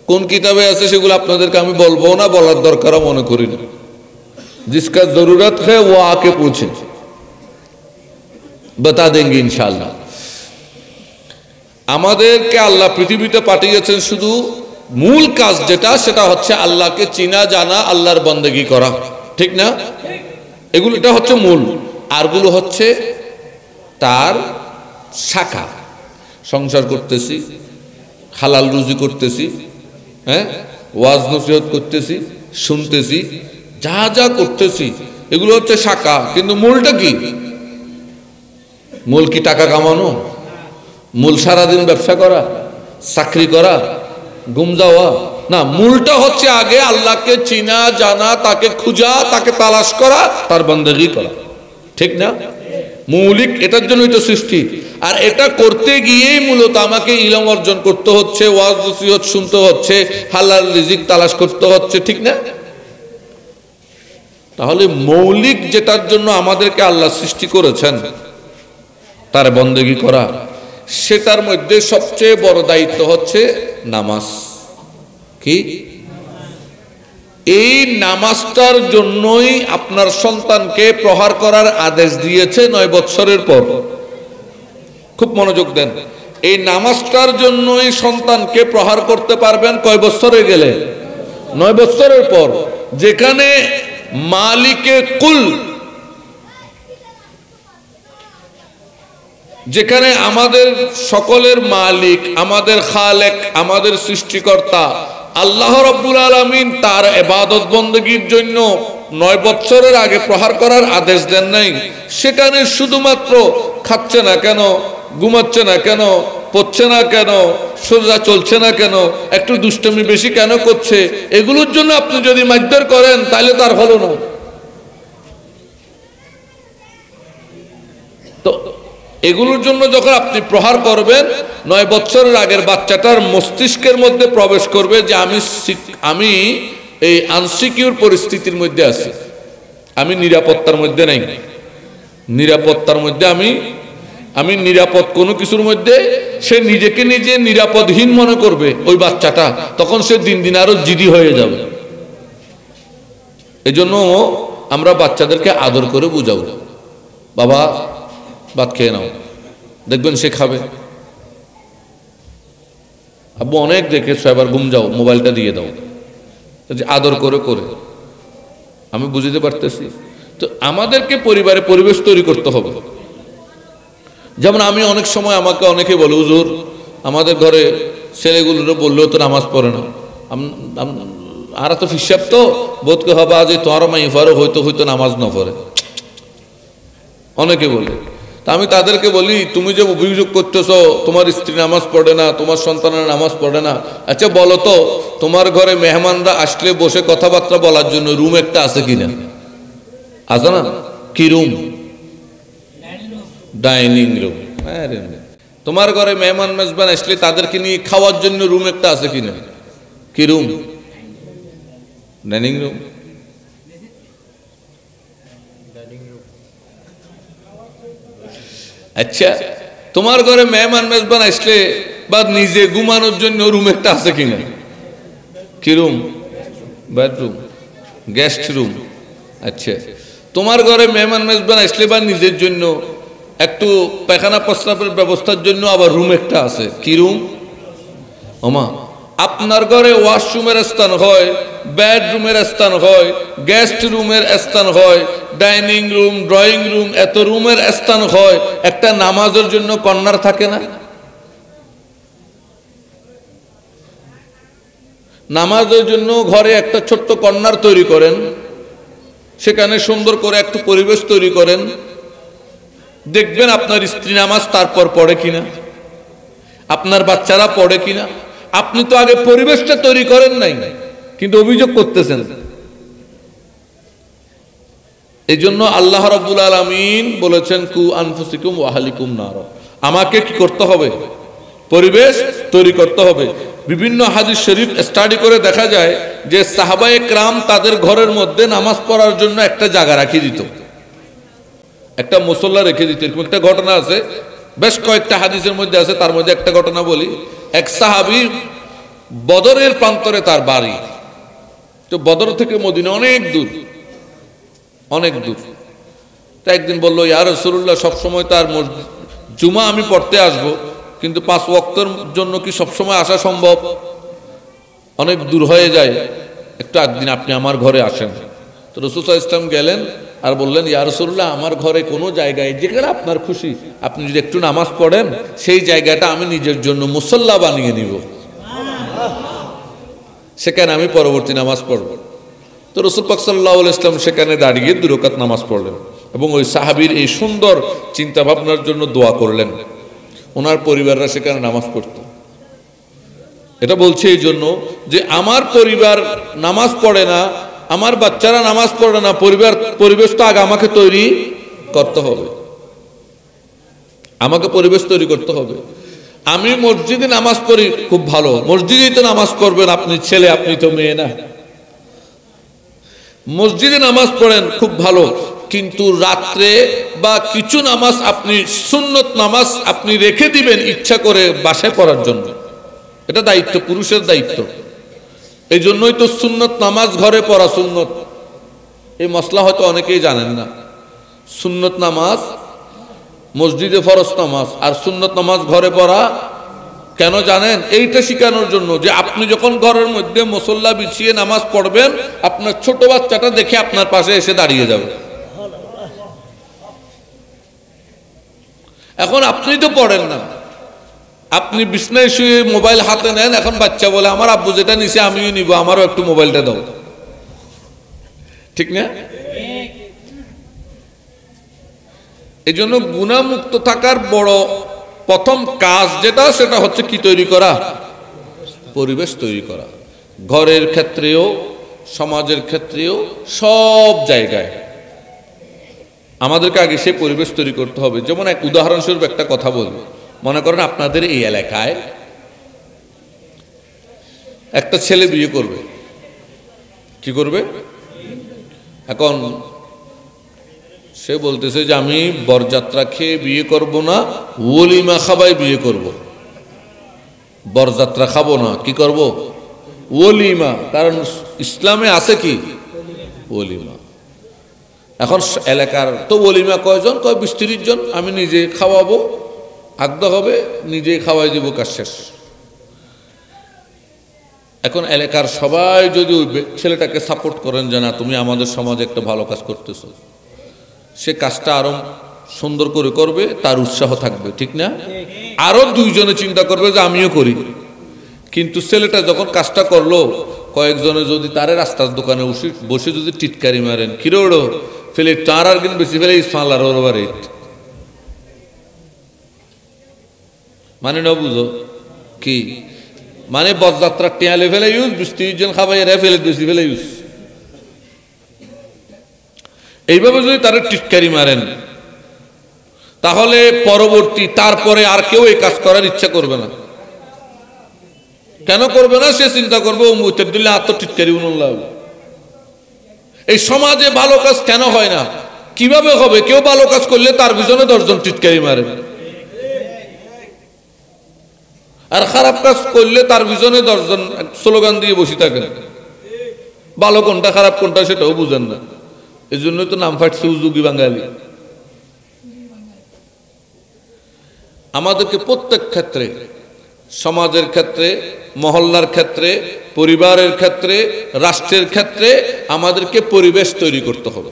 কোন কিতাবে আছে সেগুলো আপনাদেরকে আমি বলবো না, বলার দরকারও মনে করি না। जिसका जरूरत है वो आके पूछे, बता देंगे इंशाल्लाह। আমাদেরকে আল্লাহ পৃথিবীতে পাঠিয়েছেন শুধু মূল কাজ যেটা, সেটা হচ্ছে আল্লাহকে চিনা জানা, আল্লাহর বন্দেগী করা, ঠিক না? এগুলো এটা হচ্ছে মূল, আরগুলো হচ্ছে তার শাখা। সংসার করতেছি, হালাল রুজি করতেছি, হ্যাঁ, ওয়াজ নসিহত করতেছি, শুনতেছি, যা যা করতেছি এগুলো হচ্ছে শাখা। কিন্তু মূলটা কি? মূল কি টাকা কামানো? মূল সারাদিন ব্যবসা করা, চাকরি করা, ঘুম যাওয়া? না, মূলটা হচ্ছে আগে আল্লাহকে চিনা জানা, তাকে খুঁজা, তাকে তালাশ করা, তার বন্দেগী করা, ঠিক না? মৌলিক এটার জন্যই তো সৃষ্টি। আর এটা করতে গিয়েই মূলত আমাকে ইলম অর্জন করতে হচ্ছে, ওয়াজ নসিহত শুনতে হচ্ছে, হালাল রিজিক তালাশ করতে হচ্ছে, ঠিক না? তাহলে মৌলিক যেটার জন্য আমাদেরকে আল্লাহ সৃষ্টি করেছেন, তার বন্দেগী করা, সেটার মধ্যে সবচেয়ে বড় দায়িত্ব হচ্ছে নামাজ। কি? এই নামাজটার জন্যই আপনার সন্তানকে প্রহার করার আদেশ দিয়েছে 9 বছরের পর। খুব মনোযোগ দেন। এই নামাজটার জন্যই সন্তানকে প্রহার করতে পারবেন কয় বছরে গেলে? 9 বছরের পর। যেখানে মালিকে কুল, যেখানে আমাদের সকলের মালিক, আমাদের খালেক, আমাদের সৃষ্টিকর্তা আল্লাহ রাব্বুল আলামিন তার ইবাদত বندگির জন্য 9 বছরের আগে প্রহার করার আদেশ দেন নাই, সেখানে শুধুমাত্র খাচ্ছে না কেন, ঘুমাচ্ছে না কেন, পড়ছে না কেন, সোজা চলছে না কেন, একটু দুষ্টমি বেশি কেন করছে, এগুলোর জন্য আপনি যদি মারধর করেন তাহলে তার হলো না। তো এগুলোর জন্য যখন আপনি প্রহার করবেন, 9 বছরের আগের বাচ্চাটার মস্তিষ্কের মধ্যে প্রবেশ করবে যে আমি এই আনসিকিউর পরিস্থিতির মধ্যে আছি, আমি নিরাপত্তার মধ্যে নাই, নিরাপত্তার মধ্যে আমি নিরাপদ কোনো কিছুর মধ্যে, সে নিজেকে নিজে নিরাপদহীন মনে করবে ওই বাচ্চাটা, তখন সে দিন দিন আরো জিদি হয়ে যাবে। এজন্য আমরা বাচ্চাদেরকে আদর করে বুঝাবো, বাবা ভাত খেয়ে নাও, দেখবেন সে খাবে। আব্বু অনেক দেখেছো, এবার ঘুম যাও, মোবাইলটা দিয়ে দাও, আদর করে করে। আমি বুঝতে পারতেছি। তো আমাদেরকে পরিবারে পরিবেশ তৈরি করতে হবে। যেমন আমি অনেক সময়, আমাকে অনেকে বলে, হুজুর আমাদের ঘরে ছেলেগুলোরও বললেও তো নামাজ পড়ে না, আর তো ফিসাব তো বোধকে হবা যে তোমার মাই ফারো হয়তো হয়তো নামাজ না পড়ে, অনেকে বলে। তা আমি তাদেরকে বলি, তুমি যে অভিযোগ করতেছো তোমার স্ত্রী নামাজ পড়ে না, তোমার সন্তানের নামাজ পড়ে না, আচ্ছা বলো তো তোমার ঘরে মেহমানরা আসলে বসে কথাবার্তা বলার জন্য রুম একটা আছে কিনা? আছে না? কি রুম? Dining room. হ্যাঁ, তোমার ঘরে মেহমান মেজবান আসলে তাদেরকে নিয়ে খাওয়ার জন্য রুম একটা আছে কিনা? কি রুম? Dining room. আচ্ছা, তোমার ঘরে মেহমান মেজবান আসলে বা নিজে ঘুমানোর জন্য রুম একটা আছে কিনা? কি রুম? Bedroom, guest room. আচ্ছা, তোমার ঘরে মেহমান মেজবান আসলে বা নিজের জন্য একটু পায়খানা প্রস্রাবের ব্যবস্থার জন্য আবার রুম একটা আছে। কি রুম? ওমা, আপনার ঘরে ওয়াশরুমের স্থান হয়, বেডরুমের স্থান হয়, গেস্ট রুমের স্থান হয়, ডাইনিং রুম, ড্রয়িং রুম, এত রুমের স্থান হয়, একটা নামাজের জন্য কর্নার থাকে না? নামাজের জন্য ঘরে একটা ছোট্ট কর্নার তৈরি করেন, সেখানে সুন্দর করে একটু পরিবেশ তৈরি করেন, দেখবেন আপনার স্ত্রী নামাজ তারপর পড়ে কিনা, আপনার বাচ্চারা পড়ে কিনা। আপনি তো আগে পরিবেশটা তৈরি করেন নাই, কিন্তু অভিযোগ করতেছেন। এই জন্য আল্লাহ রাব্বুল আলামিন বলেছেন, কু আনফুসিকুম ওয়া আহলিকুম নার। আমাকে কি করতে হবে? পরিবেশ তৈরি করতে হবে। বিভিন্ন হাদিস শরীফ স্টাডি করে দেখা যায় যে সাহাবায়ে কেরাম তাদের ঘরের মধ্যে নামাজ পড়ার জন্য একটা জায়গা রাখিয়ে দিত, একটা মুসল্লা রেখে দিত। এরকম একটা ঘটনা আছে, বেশ কয়েকটা হাদিসের মধ্যে আছে, তার মধ্যে একটা ঘটনা বলি। এক সাহাবী, বদরের প্রান্তরে তার বাড়ি, তো বদর থেকে মদিনা অনেক দূর, অনেক দূর। তা একদিন বললো, ইয়া রাসূলুল্লাহ, সবসময় তার জুমা আমি পড়তে আসবো, কিন্তু 5 ওয়াক্তের জন্য কি সবসময় আসা সম্ভব? অনেক দূর হয়ে যায়, একটু একদিন আপনি আমার ঘরে আসেন। তো রাসূল সাল্লাল্লাহু আলাইহি ওয়াসাল্লাম গেলেন আর বললেন, ইয়া রাসূলুল্লাহ, আমার ঘরে কোনো জায়গায় যেখানে আপনার খুশি আপনি যদি একটু নামাজ পড়েন, সেই জায়গাটা আমি নিজের জন্য মুসল্লা বানিয়ে নিব, সেখানে আমি পরবর্তী নামাজ পড়ব। তো রাসূল পাক সাল্লাল্লাহু আলাইহি ওয়াসাল্লাম সেখানে দাঁড়িয়ে 2 রাকাত নামাজ পড়লেন এবং ওই সাহাবীর এই সুন্দর চিন্তা ভাবনার জন্য দোয়া করলেন। ওনার পরিবাররা সেখানে নামাজ পড়ত। এটা বলছে এই জন্য যে আমার পরিবার নামাজ পড়ে না, আমার বাচ্চারা নামাজ পড়ে না, পরিবেশটা আগে আমাকে তৈরি করতে হবে, আমাকে পরিবেশ তৈরি করতে হবে। আমি মসজিদে নামাজ পড়ি, খুব ভালো, মসজিদেই তো নামাজ পড়বেন, আপনি ছেলে, আপনি তো মেয়ে না। মসজিদে নামাজ পড়েন, খুব ভালো, কিন্তু রাত্রে বা কিছু নামাজ আপনি সুন্নত নামাজ আপনি রেখে দিবেন ইচ্ছা করে বাসায় পড়ার জন্য। এটা দায়িত্ব, পুরুষের দায়িত্ব। এই জন্যই তো সুন্নত নামাজ ঘরে পড়া সুন্নত। এই মসলা হয়তো অনেকেই জানেন না। সুন্নত নামাজ মসজিদে ফরজ নামাজ, আর সুন্নত নামাজ ঘরে পড়া কেন জানেন? এইটা শেখানোর জন্য যে আপনি যখন ঘরের মধ্যে মুসল্লা বিছিয়ে নামাজ পড়বেন, আপনার ছোট বাচ্চাটা দেখে আপনার পাশে এসে দাঁড়িয়ে যাবে। এখন আপনি তো পড়েন না, আপনি বিছনায় শুয়ে মোবাইল হাতে নেন, এখন বাচ্চা বলে আমার আব্বু যেটা নিছে আমিও নিব, আমারও একটু মোবাইলটা দাও, ঠিক না? এই জন্য গুনাহমুক্ত থাকার বড় প্রথম কাজ যেটা, সেটা হচ্ছে কি তৈরি করা? পরিবেশ তৈরি করা। ঘরের ক্ষেত্রেও, সমাজের ক্ষেত্রেও, সব জায়গায় আমাদেরকে আগে সেই পরিবেশ তৈরি করতে হবে। যেমন এক উদাহরণস্বরূপ একটা কথা বলবো। মনে করেন আপনাদের এই এলাকায় একটা ছেলে বিয়ে করবে। কি করবে? এখন সে বলতেছে যে আমি বরযাত্রা খেয়ে বিয়ে করব না, ওলিমা খাবাই বিয়ে করব। বরযাত্রা খাবো না, কি করব? ওলিমা। কারণ ইসলামে আছে কি? ওলিমা। এখন এলাকার তো ওলিমা কয়জন? কয় 20-30 জন। আমি নিজে খাওয়াবো, আড্ডা হবে, নিজেই খাওয়াই দিব, কাজ শেষ। এখন এলাকার সবাই যদি ওই ছেলেটাকে সাপোর্ট করেন যে না, তুমি আমাদের সমাজে একটা ভালো কাজ করতেছো, সে কাজটা আরো সুন্দর করে করবে, তার উৎসাহ থাকবে, ঠিক না? আরো 2 জনে চিন্তা করবে যে আমিও করি। কিন্তু ছেলেটা যখন কাজটা করলো, কয়েকজনে যদি তারে রাস্তার দোকানে বসে যদি টিটকারি মারেন, কিরে ওড়ো ফেলে চার আর কিন বেশি ফেলে ইসমালার ওর বাড়ি, মানে না বুঝো কি মানে বরযাত্রা টেয়ালে ফেলে ইউজ 20-30 জন খাবাই এরা ফেলে বেশি ফেলে ইউজ। এইভাবে যদি তারা টিটকারি মারেন তাহলে পরবর্তী তারপরে আর কেউ এই কাজ করার ইচ্ছা করবে না। কেন করবে না? সে চিন্তা করবে ও মুতের দিলে আত্ম টিটকারি উন্নল্লাহ। এই সমাজে ভালো কাজ কেন হয় না? কিভাবে হবে? কেউ ভালো কাজ করলে তার পিছনে 10 জন টিটকারি মারে, আর খারাপ কাজ করলে তার পিছনে 10 জন স্লোগান দিয়ে বসে থাকেন। ভালো কোনটা খারাপ কোনটা সেটাও বুঝেন না। এই জন্য তো নাম ফাটছে উজুগি বাঙালি। আমাদেরকে প্রত্যেক ক্ষেত্রে, সমাজের ক্ষেত্রে, মহল্লার ক্ষেত্রে, পরিবারের ক্ষেত্রে, রাষ্ট্রের ক্ষেত্রে আমাদেরকে পরিবেশ তৈরি করতে হবে।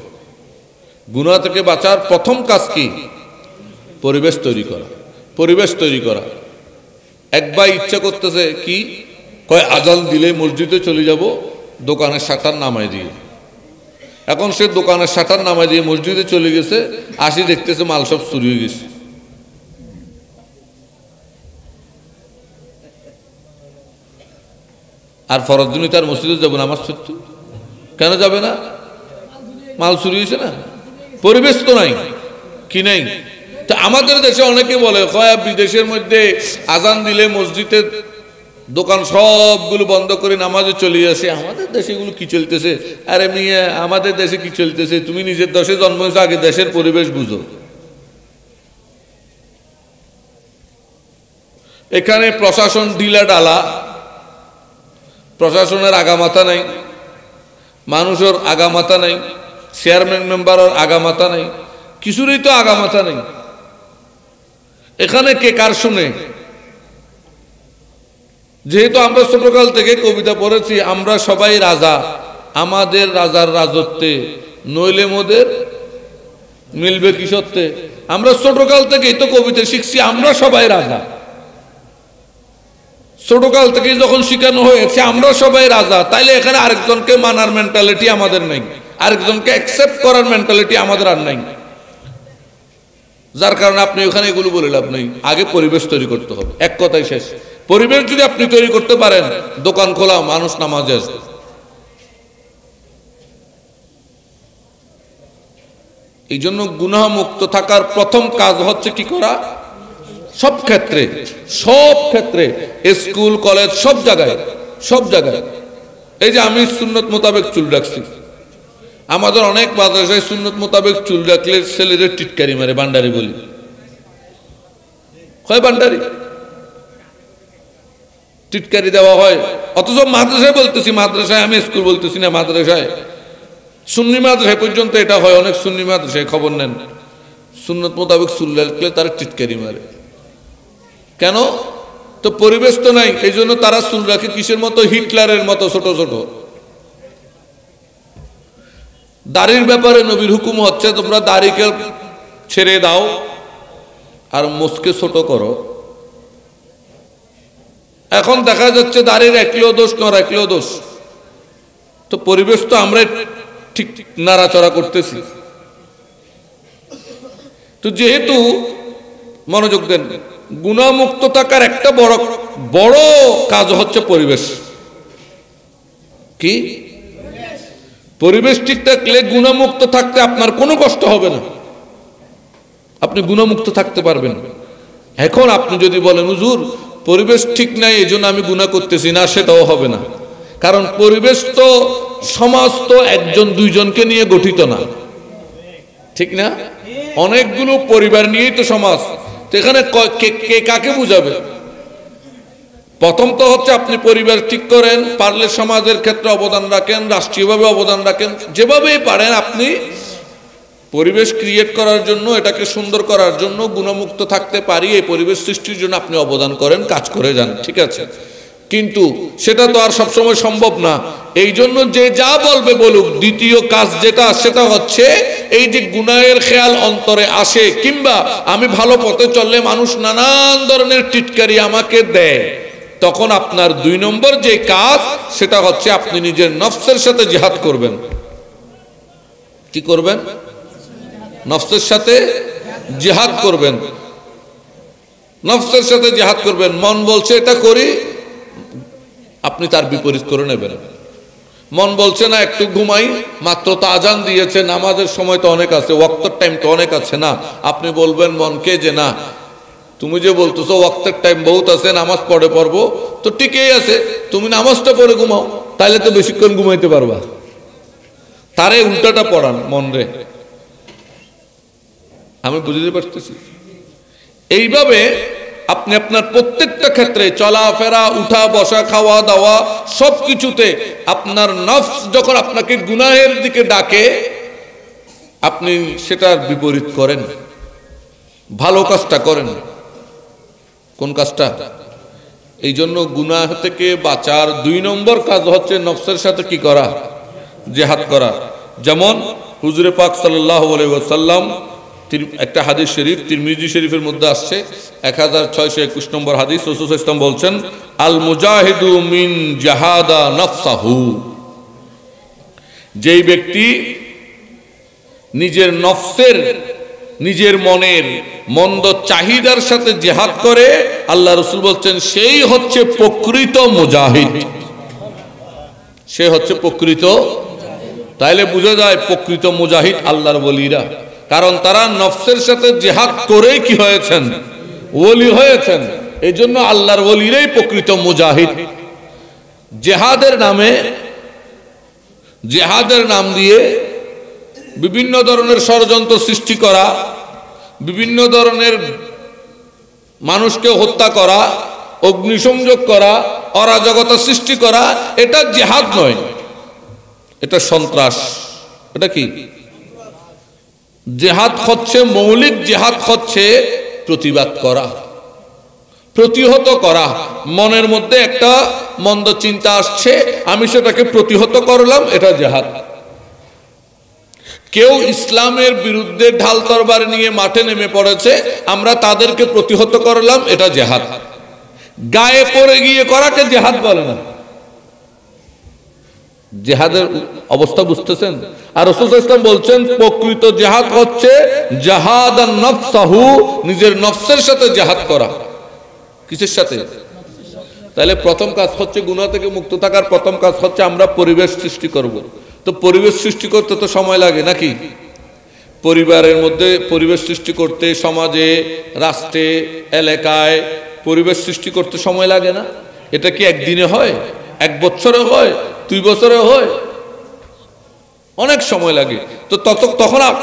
গুনাহ থেকে বাঁচার প্রথম কাজ কি? পরিবেশ তৈরি করা। পরিবেশ তৈরি করা। একবার ইচ্ছা করতেছে কি, কয় আজান দিলে মসজিদে চলে যাব, দোকানের শাটার নামাই দিয়ে। এখন সে দোকানের শাটার নামাই দিয়ে মসজিদে চলে গেছে, আসি দেখতেছে মাল সব চুরি হয়ে গেছে। আর ফরজ দিনই তার মসজিদে যাবো না, আমার সত্য কেন যাবে না? মাল চুরি হয়েছে না, পরিবেশ তো নাই, কি নাই? তা আমাদের দেশে অনেকে বলে কয় বিদেশের মধ্যে আজান দিলে মসজিদে দোকান সবগুলো বন্ধ করে নামাজে চলে আসে। আমাদের দেশে এগুলো কি চলতেছে? আরে মিয়া, আমাদের দেশে কি চলতেছে? তুমি নিজের দেশে জন্ম হয়েছে, আগে দেশের পরিবেশ বুঝো। এখানে প্রশাসন ঢিলা ডালা, প্রশাসনের আগামাথা নাই, মানুষের আগামাথা নাই, চেয়ারম্যান মেম্বারের আগামাথা নাই, কিছুরই তো আগামাথা নেই। এখানে কে কার শুনে? যেহেতু আমরা ছোটকাল থেকে কবিতা পড়েছি, আমরা সবাই রাজা, আমাদের রাজার রাজত্বে, নইলে মোদের মিলবে কি সত্যে। আমরা ছোটকাল থেকেই তো কবিতা শিখছি, আমরা সবাই রাজা। ছোটকাল থেকে যখন শিখানো হয়েছে আমরা সবাই রাজা, তাইলে এখানে আরেকজনকে মানার মেন্টালিটি আমাদের নেই, আরেকজনকে অ্যাকসেপ্ট করার মেন্টালিটি আমাদের আর নাই। যার কারণে আপনি ওখানে এগুলো বলে লাভ নেই। আগে পরিবেশ তৈরি করতে হবে, এক কথাই শেষ। পরিবেশ যদি আপনি তৈরি করতে পারেন, দোকান খোলা, মানুষ নামাজে আসবে। এই জন্য গুনাহ মুক্ত থাকার প্রথম কাজ হচ্ছে কি করা? সব ক্ষেত্রে, সব ক্ষেত্রে, স্কুল কলেজ সব জায়গায়, সব জায়গায়। এই যে আমি সুন্নত মোতাবেক চুল রাখছি, আমাদের অনেক মাদ্রাসায় সুন্নত মোতাবেক চুল রাখলে ছেলেদের টিটকারি মারে, বান্ডারি বলি, হয় বান্ডারি, টিটকারি দেওয়া হয়। অথচ মাদ্রাসায় বলতেছি, মাদ্রাসায় আমি স্কুল বলতেছি না, মাদ্রাসায়, সুন্নি মাদ্রাসায় পর্যন্ত এটা হয়। অনেক সুন্নি মাদ্রাসায় খবর নেন, সুন্নত মোতাবেক চুল রাখলে তারা টিটকারি মারে। কেন? তো পরিবেশ তো নাই, এই জন্য তারা চুল রাখে কিসের মতো? হিটলারের মতো ছোট ছোট। দাড়ির ব্যাপারে নবীর হুকুম হচ্ছে তোমরা দাড়িকে ছেড়ে দাও আর মুখকে ছোট করো। এখন দেখা যাচ্ছে দাড়ির একলেও দোষ, নর একলেও দোষ। তো পরিবেশ তো আমরা ঠিক নাড়াচড়া করতেছি। তো যেহেতু, মনোযোগ দেন, গুনাহমুক্ত থাকার একটা বড় বড় কাজ হচ্ছে পরিবেশ। কি? পরিবেশ ঠিক থাকলে গুনাহমুক্ত থাকতে আপনার কোনো কষ্ট হবে না, আপনি গুনাহমুক্ত থাকতে পারবেন। এখন আপনি যদি বলেন হুজুর পরিবেশ ঠিক নাই এই জন্য আমি গুনাহ করতেছি না, সেটাও হবে না। কারণ পরিবেশ তো, সমাজ তো একজন দুইজনকে নিয়ে গঠিত না, ঠিক না? অনেকগুলো পরিবার নিয়েই তো সমাজ। তো এখানে কে কাকে বুঝাবে? প্রথম তো হচ্ছে আপনি পরিবার ঠিক করেন, পারলে সমাজের ক্ষেত্রে অবদান রাখেন, রাষ্ট্রীয়ভাবে অবদান রাখেন, যেভাবেই পারেন আপনি পরিবেশ ক্রিয়েট করার জন্য, এটাকে সুন্দর করার জন্য, গুণমুক্ত থাকতে পারি এই পরিবেশ সৃষ্টির জন্য আপনি অবদান করেন, কাজ করে যান, ঠিক আছে। কিন্তু সেটা তো আর সবসময় সম্ভব না। এই জন্য যে যা বলবে বলুক, দ্বিতীয় কাজ যেটা, সেটা হচ্ছে এই যে গুনাহের খেয়াল অন্তরে আসে, কিংবা আমি ভালো পথে চললে মানুষ নানান ধরনের টিটকারি আমাকে দেয়, তখন আপনার 2 নম্বর যে কাজ সেটা হচ্ছে আপনি নিজের নফসের সাথে জিহাদ করবেন। কি করবেন? নফসের সাথে জিহাদ করবেন। নফসের সাথে জিহাদ করবেন। মন বলছে এটা করি, আপনি তার বিপরীত করে নেবেন। মন বলছে না একটু ঘুমাই, মাত্র তো আজান দিয়েছে, নামাজের সময় তো অনেক আছে, ওয়াক্তের টাইম তো অনেক আছে না, আপনি বলবেন মনকে যে না, তুমি যে বলতেছো ওয়াক্তের টাইম বহুত আছে, নামাজ পড়ে পড়বো, তো ঠিকই আছে, তুমি নামাজটা পড়ে ঘুমাও, তাইলে তো বেশিক্ষণ ঘুমাইতে পারবা। তারে উল্টাটা পড়ান মন রে। আমি বুঝতে পারতেছি। এইভাবে আপনি আপনার প্রত্যেকটা ক্ষেত্রে, চলাফেরা, উঠা বসা, খাওয়া দাওয়া, সবকিছুতে আপনার নফস যখন আপনাকে গুনাহের দিকে ডাকে, আপনি সেটার বিপরীত করেন, ভালো কাজটা করেন। কোন কাজটা? এই জন্য গুনাহ থেকে বাঁচার 2 নম্বর কাজ হচ্ছে নফসের সাথে কি করা? জিহাদ করা। যেমন হুজুরে পাক সাল্লাল্লাহু আলাইহি ওয়াসাল্লাম একটা হাদিস শরীফ তিরমিজি শরীফের মধ্যে আসছে 1621 নম্বর হাদিস, রাসূল সাল্লাল্লাহু আলাইহি ওয়াসাল্লাম বলছেন, আল মুজাহিদু মিন জাহাদা নফসাহু, যেই ব্যক্তি নিজের নফসের, নিজের মনের মন্দ চাহিদার সাথে জিহাদ করে, আল্লাহ রাসূল বলছেন সেই হচ্ছে প্রকৃত মুজাহিদ। সে হচ্ছে প্রকৃত। তাইলে বোঝা যায় প্রকৃত মুজাহিদ আল্লাহর ওলিরা, কারণ তারা নফসের সাথে জিহাদ করেই কি হয়েছেন? ওলি হয়েছেন। এই জন্য আল্লাহর ওলিরাই প্রকৃত মুজাহিদ। জিহাদের নাম দিয়ে বিভিন্ন ধরনের ষড়যন্ত্র সৃষ্টি করা, বিভিন্ন ধরনের মানুষকে হত্যা করা, অগ্নিসংযোগ করা, অরাজকতা সৃষ্টি করা, এটা জিহাদ নয়, এটা সন্ত্রাস। এটা কি? জিহাদ হচ্ছে, মৌলিক জিহাদ হচ্ছে প্রতিবাদ করা, প্রতিহত করা। মনের মধ্যে একটা মন্দ চিন্তা আসছে, আমি সেটাকে প্রতিহত করলাম, এটা জিহাদ। কেউ ইসলামের বিরুদ্ধে ঢাল তরবার নিয়ে মাঠে নেমে পড়েছে, আমরা তাদেরকে প্রতিহত করলাম, এটা জিহাদ। গায়ে পড়ে গিয়ে করাকে জিহাদ বলে না। জিহাদের অবস্থা বুঝতেছেন? আর রাসূল সাল্লাল্লাহু আলাইহি ওয়াসাল্লাম বলছেন প্রকৃত জিহাদ হচ্ছে জাহাদান নফসাহু, নিজের নফসের সাথে জিহাদ করা। কিসের সাথে? তাহলে প্রথম কাজ হচ্ছে, গুনাহ থেকে মুক্ত থাকার প্রথম কাজ হচ্ছে আমরা পরিবেশ সৃষ্টি করব। তো পরিবেশ সৃষ্টি করতে তো সময় লাগে নাকি? পরিবারের মধ্যে পরিবেশ সৃষ্টি করতে, সমাজে, রাষ্ট্রে, এলাকায় পরিবেশ সৃষ্টি করতে সময় লাগে না? এটা কি একদিনে হয়? 1 বছরে হয়? 2 বছরে হয়? অনেক সময় লাগে। তো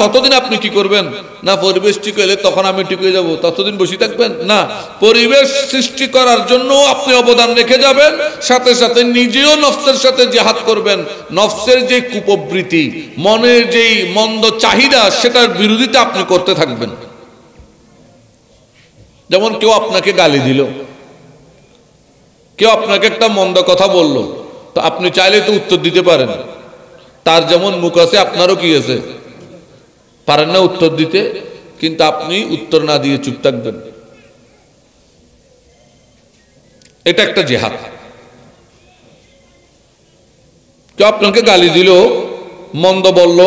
ততদিন আপনি কি করবেন? না পরিবেশ ঠিক হলে তখন আমি ঠিক হয়ে যাব, ততদিন বসে থাকবেন না। পরিবেশ সৃষ্টি করার জন্য আপনি অবদান রেখে যাবেন, সাথে সাথে নিজেও নফসের সাথে জিহাদ করবেন। নফসের যে কুপ্রবৃত্তি, মনের যেই মন্দ চাহিদা, সেটার বিরোধিতা আপনি করতে থাকবেন। যেমন কেউ আপনাকে গালি দিল, কেউ আপনাকে একটা মন্দ কথা বলল, তো আপনি চাইলে তো উত্তর দিতে পারেন। তার যেমন মুখ আছে আপনারও কি আছে, পারেন না উত্তর দিতে, কিন্তু আপনি উত্তর না দিয়ে চুপ থাকবেন। এটা একটা জিহাদ। কেউ আপনাকে গালি দিল, মন্দ বলল,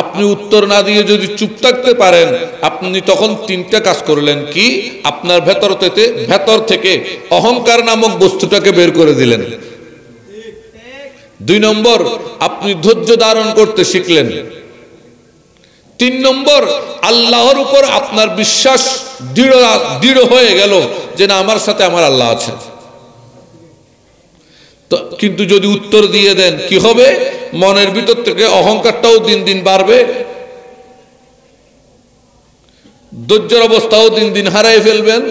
আপনি উত্তর না দিয়ে যদি চুপ থাকতে পারেন, আপনি তখন 3টা কাজ করলেন। কি? আপনার ভেতর থেকে অহংকার নামক বস্তুটাকে বের করে দিলেন। 2 নম্বর, আপনি ধৈর্য ধারণ করতে শিখলেন। 3 নম্বর, আল্লাহর উপর আপনার বিশ্বাস দৃঢ় হয়ে গেল যে না, আমার সাথে আমার আল্লাহ আছে। তো কিন্তু যদি উত্তর দিয়ে দেন, কি হবে? মনের ভিতর থেকে অহংকারটাও দিন দিন বাড়বে, ধৈর্যের অবস্থাও দিন দিন হারাই ফেলবেন।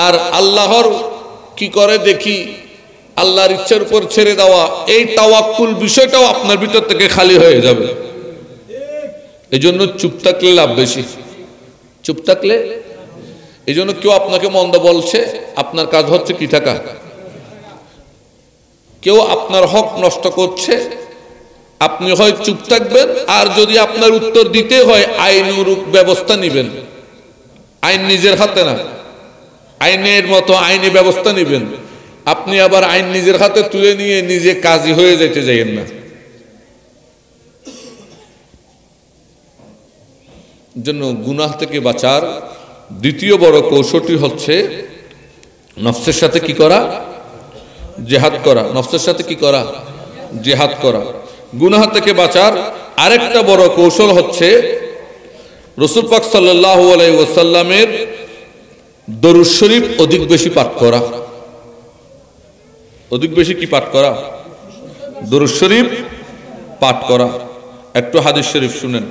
আর আল্লাহর কি করে দেখি, আল্লাহর ইচ্ছার উপর ছেড়ে দেওয়া, এই তাওয়াক্কুল বিষয়টাও আপনার ভিতর থেকে খালি হয়ে যাবে। এই জন্য চুপ থাকলে লাভ বেশি। চুপ থাকলে, এই জন্য কেউ আপনাকে মন্দ বলছে, আপনার কাজ হচ্ছে কি থাকা। কেউ আপনার হক নষ্ট করছে, আপনি হয় চুপ থাকবেন, আর যদি আপনার উত্তর দিতে হয় আইনুরূপ ব্যবস্থা নেবেন। আইন নিজের হাতে না, আইনের মতো আইনি ব্যবস্থা নেবেন। আপনি আবার আইন নিজের হাতে তুলে নিয়ে নিজে কাজী হয়ে যেতে যাইয়েন না। জন্য গুনাহ থেকে বাঁচার দ্বিতীয় বড় কৌশলটি হচ্ছে নফসের সাথে কি করা? জিহাদ করা। নফসের সাথে কি করা? জিহাদ করা। গুনাহ থেকে বাঁচার আরেকটা বড় কৌশল হচ্ছে রাসূল পাক সাল্লাল্লাহু আলাইহি ওয়াসাল্লামের দরুদ শরীফ অধিক বেশি পাঠ করা। অধিক বেশি কি পাঠ করা? দরুদ শরীফ পাঠ করা। একটু হাদিস শরীফ শুনেন।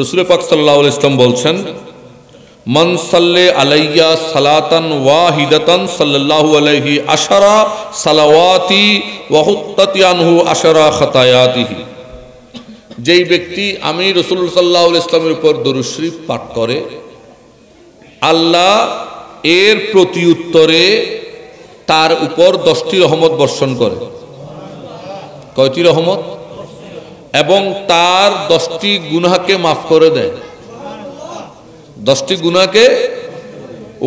রাসূল পাক সাল্লাল্লাহু আলাইহি ওয়াসাল্লাম বলছেন, মান সাল্লে আলাইয়া সালাতান ওয়াহিদাতান সাল্লাল্লাহু আলাইহি আশারা সালাওয়াতি ওয়া হুত্তাতি আনহু আশারা খাতায়াতিহি। যেই ব্যক্তি আমি রাসূল সাল্লাল্লাহু আলাইহি ওয়াসাল্লামের উপর দরুদ শরীফ পাঠ করে, আল্লাহ এর প্রতি উত্তরে তার উপর 10টি রহমত বর্ষণ করে। কয়টি রহমত? এবং তার 10টি গুনাহকে মাফ করে দেয়। 10টি গুনাহকে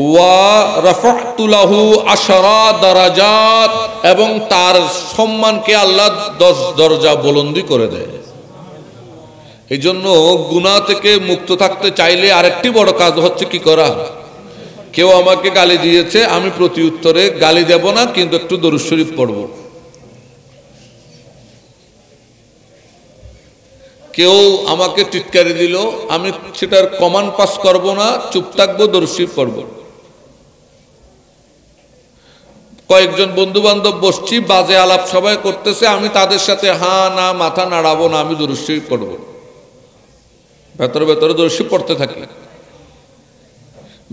ওয়া রাফা'তু লাহু আশারা দারাজাত, এবং তার সম্মানকে আল্লাহ 10 দরজা বুলন্দি করে দেয়। এই জন্য গুনাহ থেকে মুক্ত থাকতে চাইলে আরেকটি বড় কাজ হচ্ছে কি করা? কেউ আমাকে গালি দিয়েছে, আমি প্রতি উত্তরে গালি দেব না, কিন্তু একটু দরুদ শরীফ পড়ব। কেউ আমাকে টিটকারি দিল, আমি সেটার কমান্ড পাস করব না, চুপ থাকবো, দরুদ শরীফ পড়ব। কয়েকজন বন্ধু বান্ধব বসছি, বাজে আলাপ সবাই করতেছে, আমি তাদের সাথে হা না মাথা নাড়াবো না, আমি দরুদ শরীফ পড়ব। ভেতরে ভেতরে দরুদ শরীফ পড়তে থাকি।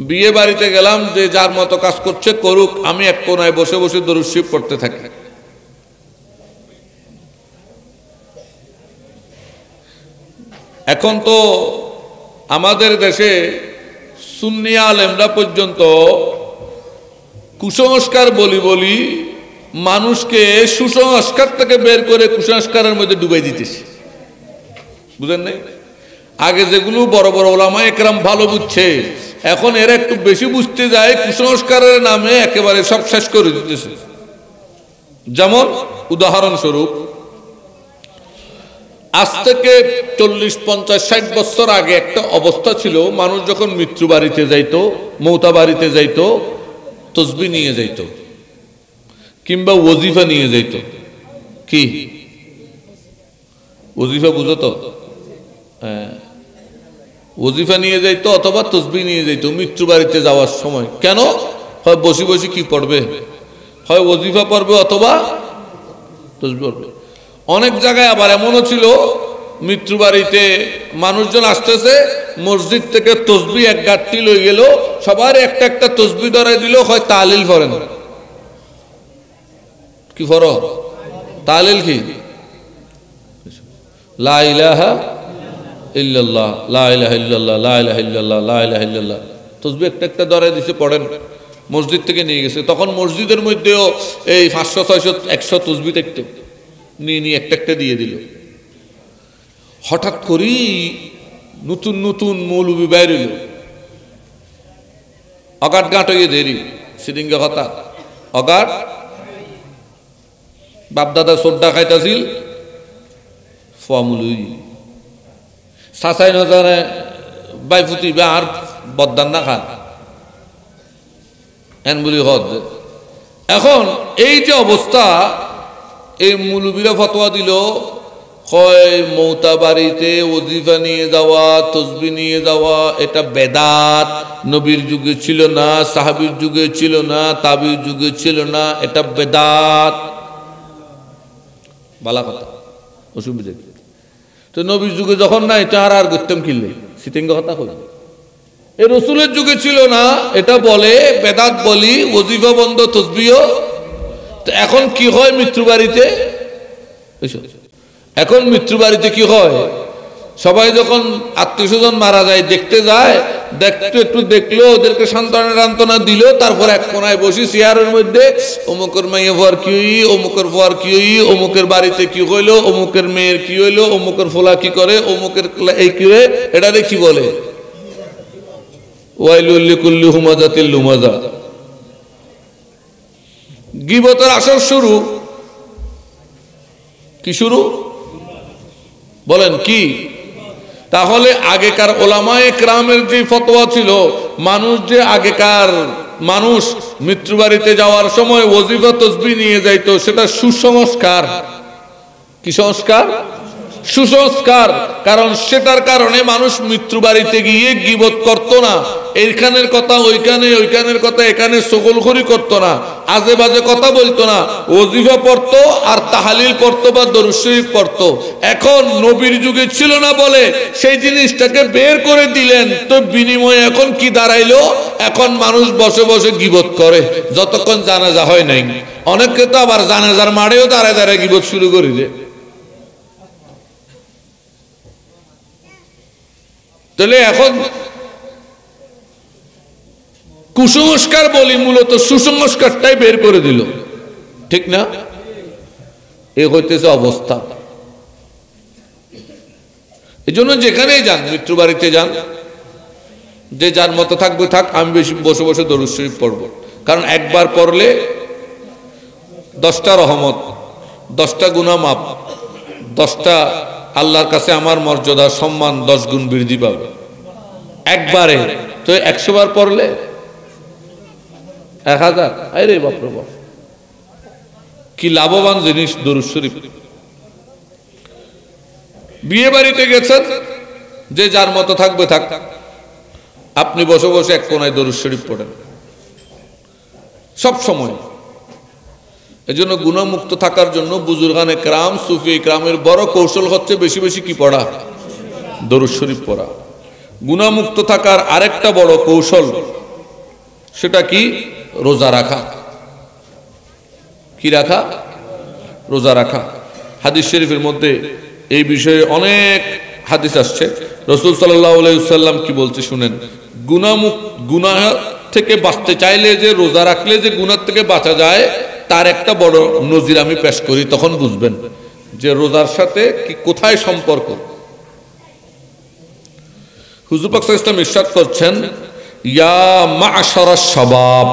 বিয়ে বাড়িতে গেলাম, যে যার মতো কাজ করছে করুক, আমি এক কোনায় বসে বসে দরুদ শরীফ পড়তে থাকি। এখন তো আমাদের দেশে সুন্নি আলেমরা পর্যন্ত কুসংস্কার বলি বলি মানুষকে সুসংস্কার থেকে বের করে কুসংস্কারের মধ্যে ডুবাই দিতেছে। বুঝেন নাই? আগে যেগুলো বড় বড় ওলামা একরাম ভালো বুঝছে, এখন এরা একটু বেশি বুঝতে যায়, কুসংস্কারের নামে একেবারে সব শেষ করে দিতেছে। যেমন উদাহরণস্বরূপ, আজ থেকে 40, 50, 60 বছর আগে একটা অবস্থা ছিল, মানুষ যখন মৃত্যু বাড়িতে যাইতো, মৌতা বাড়িতে যাইতো, তসবিহ নিয়ে যাইতো, কিংবা ওজিফা নিয়ে যাইতো। কি ওজিফা বুঝো তো? হ্যাঁ, ওজিফা নিয়ে যাইতো অথবা তসবিহ নিয়ে যাইতো মৃত্যু বাড়িতে যাওয়ার সময়। কেন? হয় বসে বসে কি পড়বে, হয় ওজিফা পড়বে অথবা তসবিহ পড়বে। অনেক জায়গায় আবার এমনও ছিল, মৃত্যু বাড়িতে মানুষজন আসতেছে, মসজিদ থেকে তসবিহ এক গাঁটটি লই গেল, সবার একটা একটা তসবিহ ধরাই দিল, হয় তাহলিল করেন। কি ফরক? তাহলিল কি? লা ইলাহা ইল্লাল্লাহ, লা ইলাহা ইল্লাল্লাহ, লা ইলাহা ইল্লাল্লাহ, লা ইলাহা ইল্লাল্লাহ। তসবিহ একটা একটা ধরাই দিছে, পড়েন। মসজিদ থেকে নিয়ে গেছে। তখন মসজিদের মধ্যেও এই 500, 600, 100 তসবিহ দেখতো, নিয়ে নিয়ে একটা একটা দিয়ে দিল। হঠাৎ করেই নতুন নতুন মৌলবি বাইর হইল, অগাট গাঁট হয়ে দেরি সিদিঙ্গা কথা। অগাট বাপদাদা সোড্ডা খাইতাছিল, ফমুলুই সাসাই নজারে বাইফুতি বা আর বদান না খান এন বলি হদ। এখন এই যে অবস্থা, এই মুলুবিরা ফতোয়া দিল, হয় মৌতা বাড়িতে ওজিফা নিয়ে যাওয়া, তসবিহ নিয়ে যাওয়া, এটা বেদাত, নবীর যুগে ছিল না, সাহাবীর যুগে ছিল না, তাবির যুগে ছিল না, এটা বেদাত। বালা কথা, অসুবিধা কি? তো নবীর যুগে যখন না, এটা আর করতাম কিনলে সিটিঙ্গ কথা হল। এই রসুলের যুগে ছিল না, এটা বলে বেদাত বলি, ওজিফা বন্ধ, তসবিহ। তো এখন কি হয় মৃত্যু বাড়িতে? এখন মৃত্যু বাড়িতে কি হয়? সবাই যখন আত্মীয় স্বজন মারা যায় দেখতে যায়, দেখতে একটু দেখলো, ওদেরকে সান্ত্বনা দিল, তারপর এক কোনায় বসি চেয়ারের মধ্যে অমুকের মেয়ে ফোয়ার কি হই, অমুকের ফোয়ার কি হই, অমুকের বাড়িতে কি হইলো, অমুকের মেয়ের কি হইলো, অমুকের ফোলা কি করে, অমুকের এই কি হয়, এটা কি বলে? ওয়াইলুল লিকুল্লি হুমাজাতিল লুমাজা। গীবতের আসর শুরু। কি শুরু বলেন কি? তাহলে আগেকার ওলামায়ে কেরামের যে ফতোয়া ছিল, মানুষ যে আগেকার মানুষ মৃত্যুবাড়িতে যাওয়ার সময় ওজিফা তসবিহ নিয়ে যাইতো, সেটা সুসংস্কার। কি সংস্কার? সুসংস্কার। কারণ সেটার কারণে মানুষ মৃত্যুবাড়িতে গিয়ে গীবত করতো না, এইখানের কথা ওইখানে, ওইখানের কথা এখানে সকলখড়ি করতো না, আজে বাজে কথা বলতো না, ওজিফা পড়তো আর তাহালিল পড়তো বা দরুদ শরীফ পড়তো। এখন নবীর যুগে ছিল না বলে সেই জিনিসটাকে বের করে দিলেন, তো বিনিময়ে এখন কি দাঁড়াইলো? এখন মানুষ বসে বসে গীবত করে যতক্ষণ জানাজা হয় নাই। অনেকে তো আবার জানাজার মাঠেও দাঁড়ায় দাঁড়ায় গীবত শুরু করে দেয়। তাহলে এখন কুসংস্কার বলি, মূলত সুসংস্কারটাই বের করে দিল, ঠিক না? এ হইতেছে অবস্থা। এই জন্য যেখানেই যান, মৃত্যু বাড়িতে যান, যে যার মতো থাকবে থাক, আমি বেশি বসে বসে দরুদ শরীফ পড়বো। কারণ একবার পড়লে 10টা রহমত, 10টা গুনাহ মাপ, 10টা আল্লাহর কাছে আমার মর্যাদা সম্মান 10 গুণ বৃদ্ধি পাবে একবারে। তো 100 বার পড়লে 1000। আরে বাপরে বাপ, কি লাভবান জিনিস দরুদ শরীফ। বিয়ে বাড়িতে গেছেন, যে যার মতো থাকবে থাক, আপনি বসে বসে এক কোনায় দরুদ শরীফ পড়েন সব সময়। এজন্য গুনাহমুক্ত থাকার জন্য বুজুর্গানে কেরাম, সুফি কেরামের বড় কৌশল হচ্ছে বেশি বেশি কি পড়া? দরুদ শরীফ পড়া। গুনাহমুক্ত থাকার আরেকটা বড় কৌশল, সেটা কি? রোজা রাখা। কি রাখা? রোজা রাখা। হাদিস শরীফের মধ্যে এই বিষয়ে অনেক হাদিস আসছে। রাসূল সাল্লাল্লাহু আলাইহি ওয়াসাল্লাম কি বলতে শুনেন। গুনাহ থেকে বাঁচতে চাইলে যে রোজা রাখলে যে গুনাহ থেকে বাঁচা যায়, তার একটা বড় নজির আমি পেশ করি, তখন বুঝবেন যে রোজার সাথে কি কোথায় সম্পর্ক। হুজুর পাক সাল্লাল্লাহু আলাইহি ওয়াসাল্লাম ইরশাদ করছেন, ইয়া মা'শারাশ শাবাব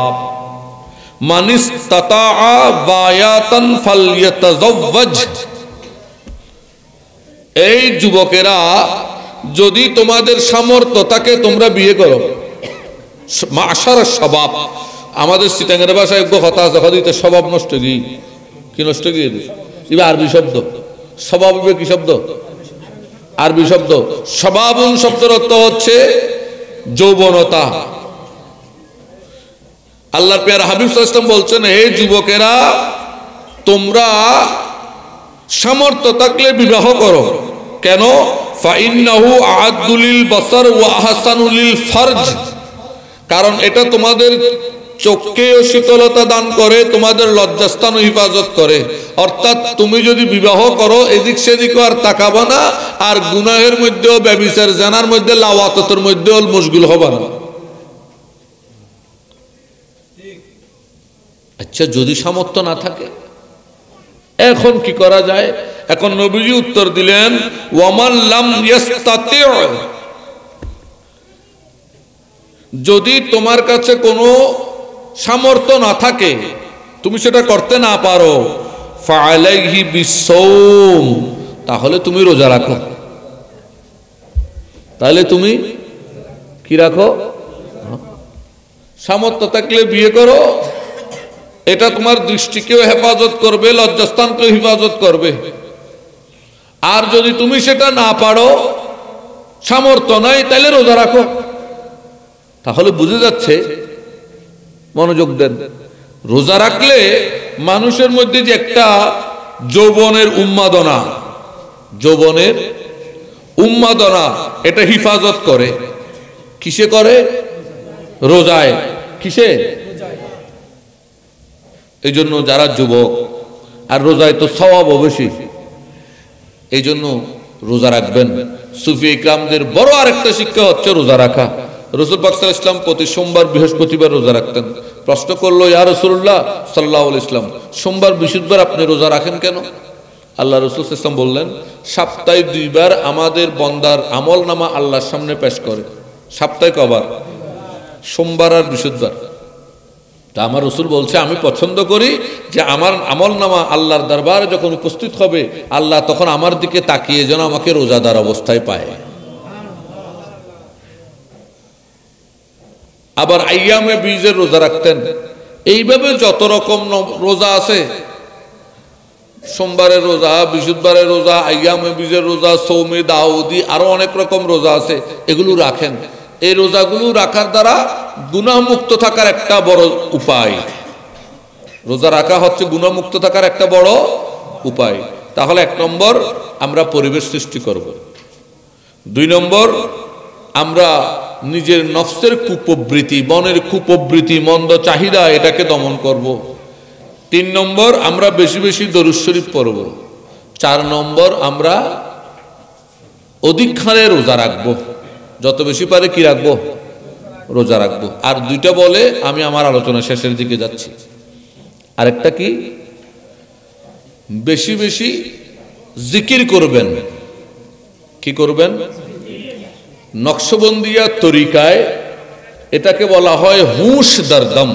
মান ইসতাতাআ বায়াতান ফালইয়াতাযাওয়াজ। এই যুবকেরা, যদি তোমাদের সামর্থ্য থাকে তোমরা বিয়ে করো। মা'শারাশ শাবাব, আমাদের সিটাঙ্গের ভাষায় এক কথা আছে, হদিতে স্বভাব নষ্ট গিয়ে কি নষ্ট গিয়ে এবার আরবি শব্দ স্বভাব। কি শব্দ? আরবি শব্দ। স্বভাবুন শব্দের অর্থ হচ্ছে যৌবনতা। আল্লাহর প্যারা হাবিব সাল্লাল্লাহু আলাইহি ওয়াসাল্লাম বলছেন, হে যুবকেরা, তোমরা সামর্থ্য থাকলে বিবাহ করো। কেন? ফাইন্নাহু আ'আদ্দু লিল বাসার ওয়া আহসানু লিল ফারজ। কারণ এটা তোমাদের চোখকেও শীতলতা দান করে, তোমাদের লজ্জাস্থানও হেফাজত করে। অর্থাৎ তুমি যদি বিবাহ করো, এদিক সেদিকে আর তাকাবা না, আর গুনাহের মধ্যেও, ব্যভিচার জানার মধ্যে, লাওয়াততের মধ্যেও মশগুল হবা না। আচ্ছা, যদি সামর্থ্য না থাকে এখন কি করা যায়? এখন নবীজি উত্তর দিলেন, ওয়ামান লাম ইয়াস্তাতি', যদি তোমার কাছে কোনো সামর্থ্য না থাকে, তুমি সেটা করতে না পারো, ফাআলাইহি বিসসাওম, তাহলে তুমি রোজা রাখো। তাহলে তুমি কি রাখো? সামর্থ্য থাকলে বিয়ে করো, এটা তোমার দৃষ্টিকেও হেফাজত করবে, লজ্জাস্থানকেও হেফাজত করবে। আর যদি তুমি সেটা না পারো, সামর্থ্য নাই, তাহলে রোজা রাখো। তাহলে বুঝে যাচ্ছে, মনোযোগ দেন, রোজা রাখলে মানুষের মধ্যে যে একটা যৌবনের উন্মাদনা, এটা হিফাজত করে। কিসে করে? রোজায়। কিসে? এই জন্য যারা যুবক, আর রোজায় তো সওয়াবও বেশি, এই জন্য রোজা রাখবেন। সুফি ইকরামদের বড় আরেকটা শিক্ষা হচ্ছে রোজা রাখা। রাসূল পাক সাল্লাল্লাহু আলাইহি ওয়াসাল্লাম প্রতি সোমবার বৃহস্পতিবার রোজা রাখতেন। প্রশ্ন করলো, ইয়া রাসূলুল্লাহ সাল্লাল্লাহু আলাইহি ওয়াসাল্লাম, সোমবার বৃহস্পতিবার আপনি রোজা রাখেন কেন? আল্লাহ রাসূল সাল্লাল্লাহু আলাইহি ওয়াসাল্লাম বললেন, সপ্তাহে 2 বার আমাদের বান্দার আমল নামা আল্লাহর সামনে পেশ করে। সপ্তাহে কবার? সোমবার আর বৃহস্পতিবার। তা আমার রসুল বলছে আমি পছন্দ করি যে আমার আমল নামা আল্লাহর দরবারে যখন উপস্থিত হবে আল্লাহ তখন আমার দিকে তাকিয়ে যেন আমাকে রোজাদার অবস্থায় পায়। আবার আইয়ামে বীজের রোজা রাখতেন। এইভাবে যত রকম রোজা আছে, সোমবারের রোজা, বৃহস্পতিবারের রোজা, আইয়ামে বীজের রোজা, সৌমে দাউদি, আরো অনেক রকম রোজা আছে, এগুলো রাখেন। এই রোজাগুলো রাখার দ্বারা গুনাহমুক্ত থাকার একটা বড় উপায়। রোজা রাখা হচ্ছে গুনাহমুক্ত থাকার একটা বড় উপায়। তাহলে 1 নম্বর আমরা পরিবেশ সৃষ্টি করব। 2 নম্বর আমরা নিজের নফসের কুপ্রবৃত্তি, মনের কুপ্রবৃত্তি, মন্দ চাহিদা, এটাকে দমন করব। 3 নম্বর আমরা বেশি বেশি দরুদ শরীফ পড়ব। 4 নম্বর আমরা অধিকখানে রোজা রাখবো, যত বেশি পারে কি রাখবো, রোজা রাখবো। আর 2টা বলে আমি আমার আলোচনা শেষের দিকে যাচ্ছি। আরেকটা কি, বেশি বেশি জিকির করবেন। কি করবেন? নকশবন্দিয়া তরিকায় এটাকে বলা হয় হুঁশ দরদম,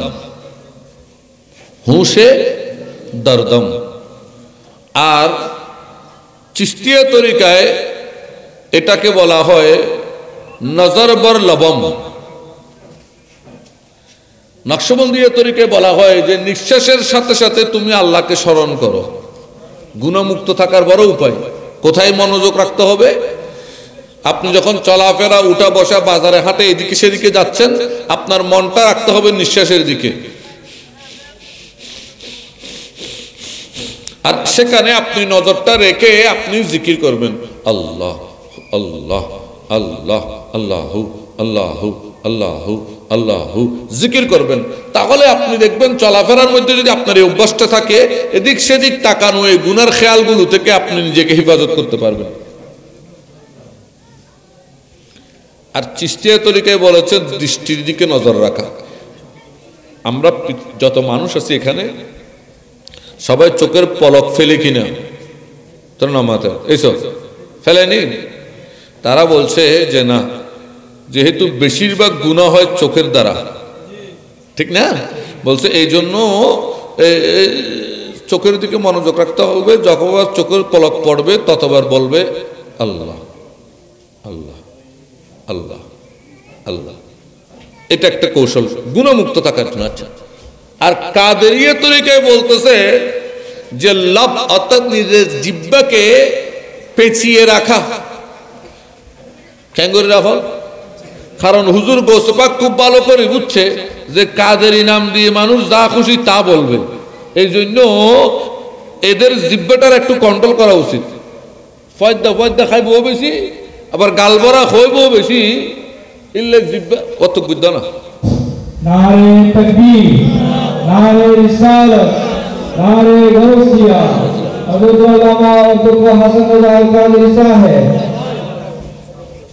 হুঁশে দরদম। আর চিস্তিয়া তরিকায় এটাকে বলা হয় নজর বর লবম। নকশবন্দিয়া তরিকায় বলা হয় যে নিঃশ্বাসের সাথে সাথে তুমি আল্লাহকে স্মরণ করো। গুণমুক্ত থাকার বড় উপায়। কোথায় মনোযোগ রাখতে হবে? আপনি যখন চলাফেরা, উঠা বসা, বাজারে হাটে এদিকে সেদিকে যাচ্ছেন, আপনার মনটা রাখতে হবে নিঃশ্বাসের দিকে। আর সেখানে আপনি নজরটা রেখে আপনি জিকির করবেন, আল্লাহ আল্লাহ আল্লাহ আল্লাহু আল্লাহু আল্লাহু আল্লাহু, জিকির করবেন। তাহলে আপনি দেখবেন চলাফেরার মধ্যে যদি আপনার এই অভ্যাসটা থাকে, এদিক সেদিক তাকানো, এই গুনার খেয়ালগুলো থেকে আপনি নিজেকে হেফাজত করতে পারবেন। আর চিস্তিয়া তরিকায় বলেছে দৃষ্টির দিকে নজর রাখা। আমরা যত মানুষ আছি এখানে সবাই চোখের পলক ফেলে কিনা, তোর নামাতে এইসব ফেলেনি। তারা বলছে যে না, যেহেতু বেশিরভাগ গুনাহ হয় চোখের দ্বারা, ঠিক না? বলছে এই জন্য চোখের দিকে মনোযোগ রাখতে হবে। যতবার চোখের পলক পড়বে ততবার বলবে আল্লাহ আল্লাহ আল্লাহ আল্লাহ। এটা একটা কৌশল গুণমুক্ত থাকার জন্য। আচ্ছা, আর কাদেরিয়া তরিকায় বলতেছে যে লাভ, অর্থাৎ নিজের জিহ্বাকে পেঁচিয়ে রাখা। কেন করে রাখো? কারণ হুজুর গৌস পাক খুব ভালো করে বুঝছে যে কাদেরি নাম দিয়ে মানুষ যা খুশি তা বলবে। এই জন্য এদের জিহ্বাটার একটু কন্ট্রোল করা উচিত। ফয়দা ফয়দা খাইবও বেশি, আবার গালবরা হইবও বেশি, ইল্লে জিহ্বা কত বুঝতো না। নারে তাকবীর, নারে রিসালাত, নারে গাউসিয়া, হযরত আল্লামা আব্দুল হাসান আল কাদেরী সাহেব।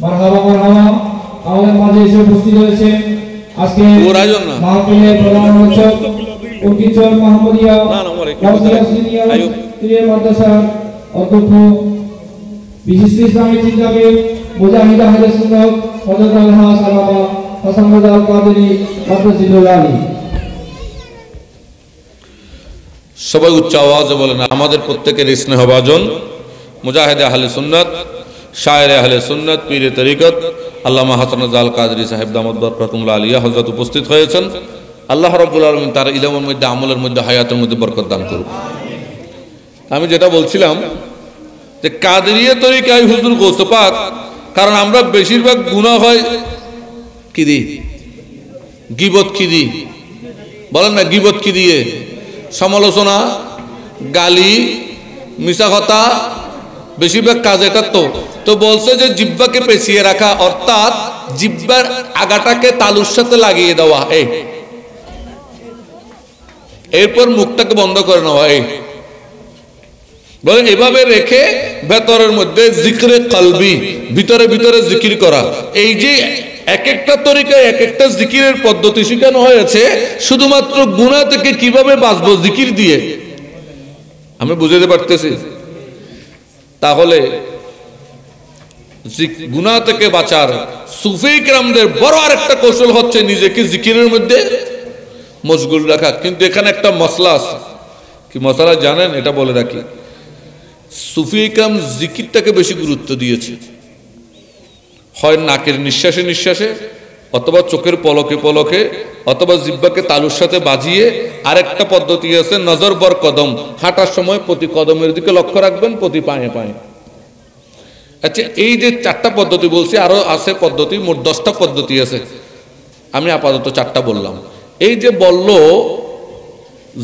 মারহাবা মারহাবা। আমাদের মাঝে এসে উপস্থিত হয়েছে আজকে মাহফিলের প্রধান আলোচক উকিচর মাহমুদিয়া গাউসিয়া সিনিয়র মাদ্রাসার অধ্যক্ষ, বিশিষ্ট ইসলামী চিন্তাবিদ, মুজাহিদ আহলে সুন্নাত হযরত আল্লামা হাসান আল কাদেরী মাদ্রাসাতুল আলী। সবাই উচ্চ আওয়াজে বলেন আমাদের প্রত্যেকের স্নেহভাজন মুজাহিদ আহলে সুন্নাত, শায়ের আহলে সুন্নাত, পীরে তরিকত আল্লামা হাসান আল কাদেরী সাহেব দামাত বরকাতুল্লাহ আলিয়া হযরত উপস্থিত হয়েছেন। আল্লাহ রাব্বুল আলামিন তার ইলমের মধ্যে, আমলের মধ্যে, হায়াতের মধ্যে বরকত দান করুন। আমি যেটা বলছিলাম যে কাদেরিয়া তরিকায় হুজুর গৌস পাক, কারণ আমরা বেশিরভাগ গুনাহ হয় কি দি, গীবত কি দি, বলেন না, গীবত কি দিয়ে? সমালোচনা, গালি, মিছা কথা, বেশিরভাগ কাজ এটা। তো বলছে যে জিহ্বাকে পেঁচিয়ে রাখা, অর্থাৎ জিহ্বার আগাটাকে তালুর সাথে লাগিয়ে দেওয়া, এরপর মুখটাকে বন্ধ করে নেওয়া। বলে এভাবে রেখে ভেতরের মধ্যে জিকরে কলবি, ভিতরে ভিতরে জিকির করা। এই যে এক একটা তরিকায় এক একটা জিকিরের পদ্ধতি শেখানো হয়েছে, শুধুমাত্র গুনাহ থেকে কিভাবে বাঁচবো জিকির দিয়ে। আমি বুঝাতে পারতেছি? তাহলে গুনাহ থেকে বাঁচার সুফি কেরামদের বড় আরেকটা কৌশল হচ্ছে নিজেকে জিকিরের মধ্যে মশগুল রাখা। কিন্তু এখানে একটা মশলা আছে, কি মশলা জানেন? এটা বলে রাখি, সুফি ইকরাম জিকিরটাকে বেশি গুরুত্ব দিয়েছে। হয় নাকের নিঃশ্বাসে নিঃশ্বাসে, অথবা চোখের পলকে পলকে, অথবা জিহ্বাকে তালুর সাথে বাজিয়ে। আরেকটা পদ্ধতি আছে নজর বর কদম, হাঁটার সময় প্রতি কদমের দিকে লক্ষ্য রাখবেন, প্রতি পায়ে পায়ে। আচ্ছা, এই যে 4টা পদ্ধতি বলছি, আরো আছে পদ্ধতি, মোট 10টা পদ্ধতি আছে, আমি আপাতত 4টা বললাম। এই যে বলল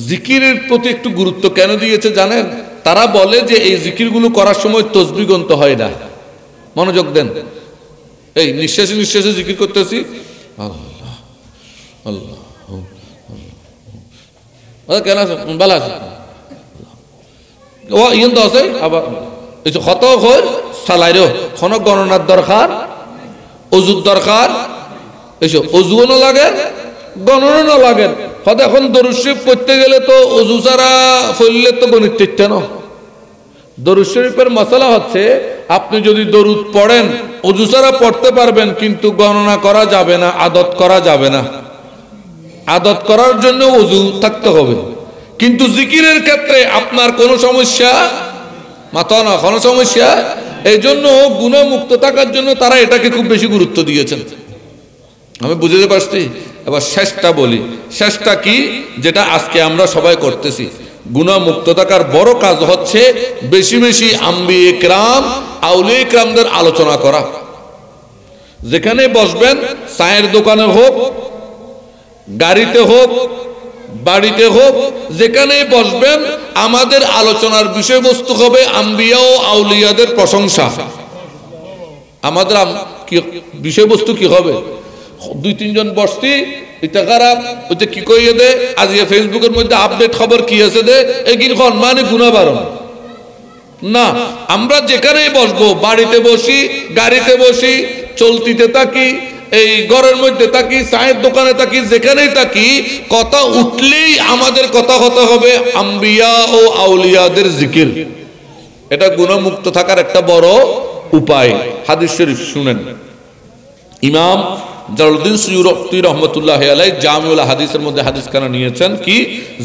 জিকিরের প্রতি একটু গুরুত্ব কেন দিয়েছে জানেন? তারা বলে যে এই জিকিরগুলো করার সময় তসবিহ গণতে হয় না। মনোযোগ দেন, এই নিঃশ্বাসে নিঃশ্বাসে জিকির করতেছি, আল্লাহ আল্লাহ কেন আছে ভালো আছে ও ইন তো আছে। আবার কত হয় সালাইরও কোন গণনার দরকার, অজুর দরকার, এইসব অজুও না লাগে, গণনা না লাগে। হয়তো এখন দরুদ শরীফ পড়তে গেলে তো অজু ছাড়া ফেললে তো গণিত টিকতে না। দরুদ শরীফের মশলা হচ্ছে, আপনি যদি দরুদ পড়েন অজু ছাড়া পড়তে পারবেন, কিন্তু গণনা করা যাবে না, আদত করা যাবে না। আদত করার জন্য অজু থাকতে হবে। কিন্তু জিকিরের ক্ষেত্রে আপনার কোনো সমস্যা মাথা না, কোনো সমস্যা। এই জন্য গুণামুক্ত থাকার জন্য তারা এটাকে খুব বেশি গুরুত্ব দিয়েছেন। আমি বুঝতে পারছি। এবার শেষটা বলি, শেষটা কি, যেটা আজকে আমরা সবাই করতেছি। গুণামুক্ত থাকার বড় কাজ হচ্ছে বেশি বেশি আম্বিয়ে কেরাম, আউলিয়ে কেরামদের আলোচনা করা। যেখানে বসবেন, চায়ের দোকানে হোক, গাড়িতে হোক, বাড়িতে হোক, যেখানে বসবেন, আমাদের আলোচনার বিষয়বস্তু হবে আম্বিয়া ও আউলিয়াদের প্রশংসা। আমাদের বিষয়বস্তু কি হবে? 2-3 জন বসতি, এটা খারাপ, ওইটা কি কইয়ে দে, আজকে ফেসবুকের মধ্যে আপডেট খবর কি আছে দে, এগিন খন মানে গুনাহ বারণ না। আমরা যেখানেই বসবো, বাড়িতে বসি, গাড়িতে বসি, চলতিতে থাকি, এই ঘরের মধ্যে থাকি, চায়ের দোকানে থাকি, যেখানেই থাকি, কথা উঠলেই আমাদের কথা হতে হবে আম্বিয়া ও আউলিয়াদের জিকির। এটা গুনাহমুক্ত থাকার একটা বড় উপায়। হাদিস শরীফ শুনেন, ইমাম জালালউদ্দিন সুয়ুতি রহমাতুল্লাহি আলাইহি জামিউল হাদিসের মধ্যে হাদিস কানা নিয়েছেন কি,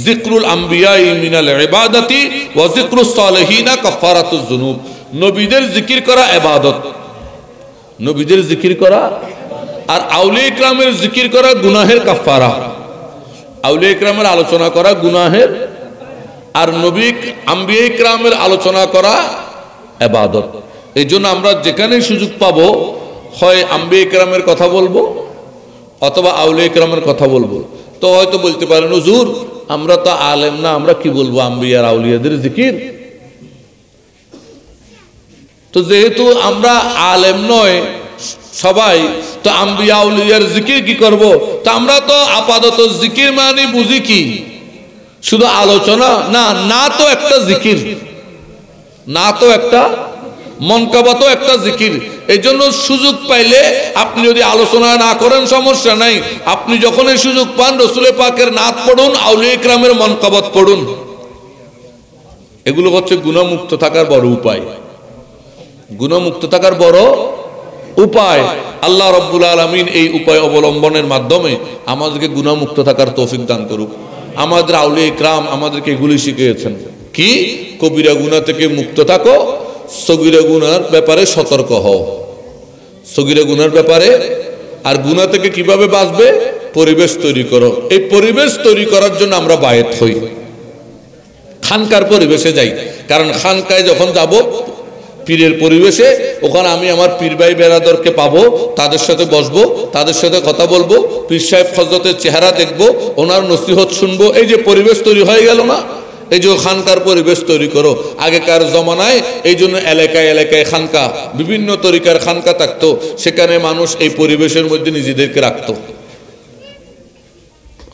যিকরুল আম্বিয়া মিনাল ইবাদাতি ওয়া যিকরুস সালিহিনা কাফারাতুজ যুনুব। নবীদের জিকির করা ইবাদত, নবীদের জিকির করা, আর আউলিয়া ইকরামের জিকির করা গুনাহের কাফারা। আউলিয়া ইকরামের আলোচনা করা গুনাহের, আর নবী আম্বিয়া ইকরামের আলোচনা করা ইবাদত। এই জন্য আমরা যেখানেই সুযোগ পাবো, হয় আম্বিয়া ইকরামের কথা বলবো অথবা আউলিয়া ইকরামের কথা বলবো। তো হয়তো বলতে পারেন, হুজুর আমরা তো আলেম না, আমরা কি বলবো আম্বিয়া আর আউলিয়াদের জিকির? তো যেহেতু আমরা আলেম নয় সবাই, তো আম্বিয়া আউলিয়ার জিকির কি করব? তো আমরা তো আপাতত জিকির মানে বুঝি কি, শুধু আলোচনা না, না তো একটা জিকির, না তো একটা মনকাবা, তো একটা জিকির। এই জন্য সুযোগ পাইলে আপনি যদি আলোচনা না করেন সমস্যা নাই, আপনি যখন এই সুযোগ পান রসুল পাকের নাত পড়ুন, আউলিয়া ইকরামের মনকাবাত পড়ুন। এগুলো হচ্ছে গুনাহমুক্ত থাকার বড় উপায়। গুনাহমুক্ত থাকার বড় উপায়। আল্লাহ রাব্বুল আলামিন এই উপায় অবলম্বনের মাধ্যমে আমাদেরকে গুনাহমুক্ত থাকার তৌফিক দান করুক। আমাদের আউলিয়া ইকরাম আমাদেরকে এগুলি শিখিয়েছেন কি, কবিরা গুনাহ থেকে মুক্ত থাকো, সগীরা গুনার ব্যাপারে সতর্ক হও। সগীরা গুনার ব্যাপারে, আর গুনাহ থেকে কিভাবে বাঁচবে, পরিবেশ তৈরি করো। এই পরিবেশ তৈরি করার জন্য আমরা বায়েত হই, খানকার পরিবেশে যাই। কারণ খানকায় যখন যাব, পীরের পরিবেশে, ওখানে আমি আমার পীর ভাই বেরাদরকে পাবো, তাদের সাথে বসবো, তাদের সাথে কথা বলবো, পীর সাহেব হযরতের চেহারা দেখবো, ওনার নসিহত শুনবো। এই যে পরিবেশ তৈরি হয়ে গেল না, এই যে খানকার পরিবেশ তৈরি করো। আগেকার জমানায় এই জন্য এলাকায় এলাকায় খানকা, বিভিন্ন তরিকার খানকা থাকতো, সেখানে মানুষ এই পরিবেশের মধ্যে নিজেদেরকে রাখতো।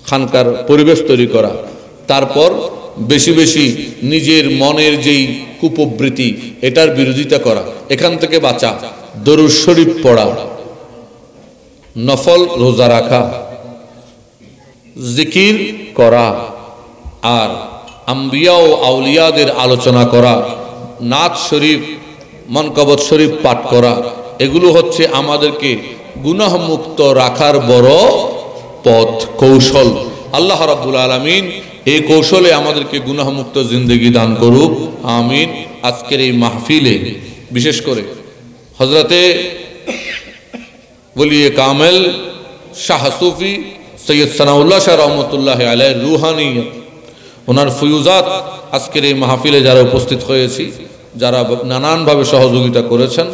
খানকার পরিবেশ তৈরি করা, তারপর বেশি বেশি নিজের মনের যেই কুপ্রবৃত্তি, এটার বিরোধিতা করা, এখান থেকে বাঁচা, দরুদ শরীফ পড়া, নফল রোজা রাখা, জিকির করা, আর আম্বিয়া ও আউলিয়াদের আলোচনা করা, নাত শরীফ, মনকাবত শরীফ পাঠ করা, এগুলো হচ্ছে আমাদেরকে গুনাহমুক্ত রাখার বড় পথ, কৌশল। আল্লাহ রাব্বুল আলামিন এই কৌশলে আমাদেরকে গুনাহমুক্ত জিন্দেগি দান করুক, আমিন। আজকের এই মাহফিলে বিশেষ করে হযরতে ওলিয়ে কামেল শাহ সুফি সৈয়দ সানাউল্লাহ শাহ রহমতুল্লাহ আলাইহির রুহানিয়ত, ওনার ফয়ুজাত আজকের এই মাহফিলে যারা উপস্থিত হয়েছি, যারা নানানভাবে সহযোগিতা করেছেন,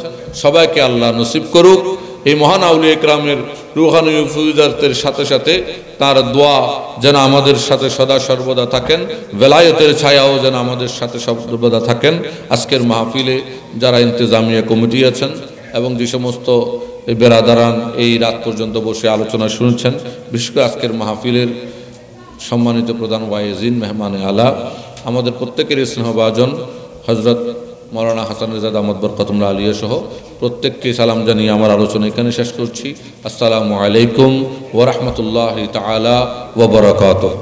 সবাইকে আল্লাহ নসিব করুক এই মহান আউলিয়া ইকরামের রুহানি ফয়ুজাতের সাথে সাথে তার দোয়া যেন আমাদের সাথে সদা সর্বদা থাকেন, বেলায়েতের ছায়াও যেন আমাদের সাথে সর্বদা থাকেন। আজকের মাহফিলে যারা ইন্তেজামিয়া কমিটি আছেন এবং যে সমস্ত বেরাদারান এই রাত পর্যন্ত বসে আলোচনা শুনছেন, বিশেষ করে আজকের মাহফিলের সম্মানিত প্রধান ওয়াইজিন মেহমানে আলা, আমাদের প্রত্যেকের স্নেহভাজন হযরত মাওলানা হাসান রেজা দামাত বরকাতুল্লাহ আলিয়া সহ প্রত্যেককে সালাম জানিয়ে আমার আলোচনা এখানে শেষ করছি। আসসালামু আলাইকুম ওয়া রাহমাতুল্লাহি তাআলা ওয়া বারাকাতুহু।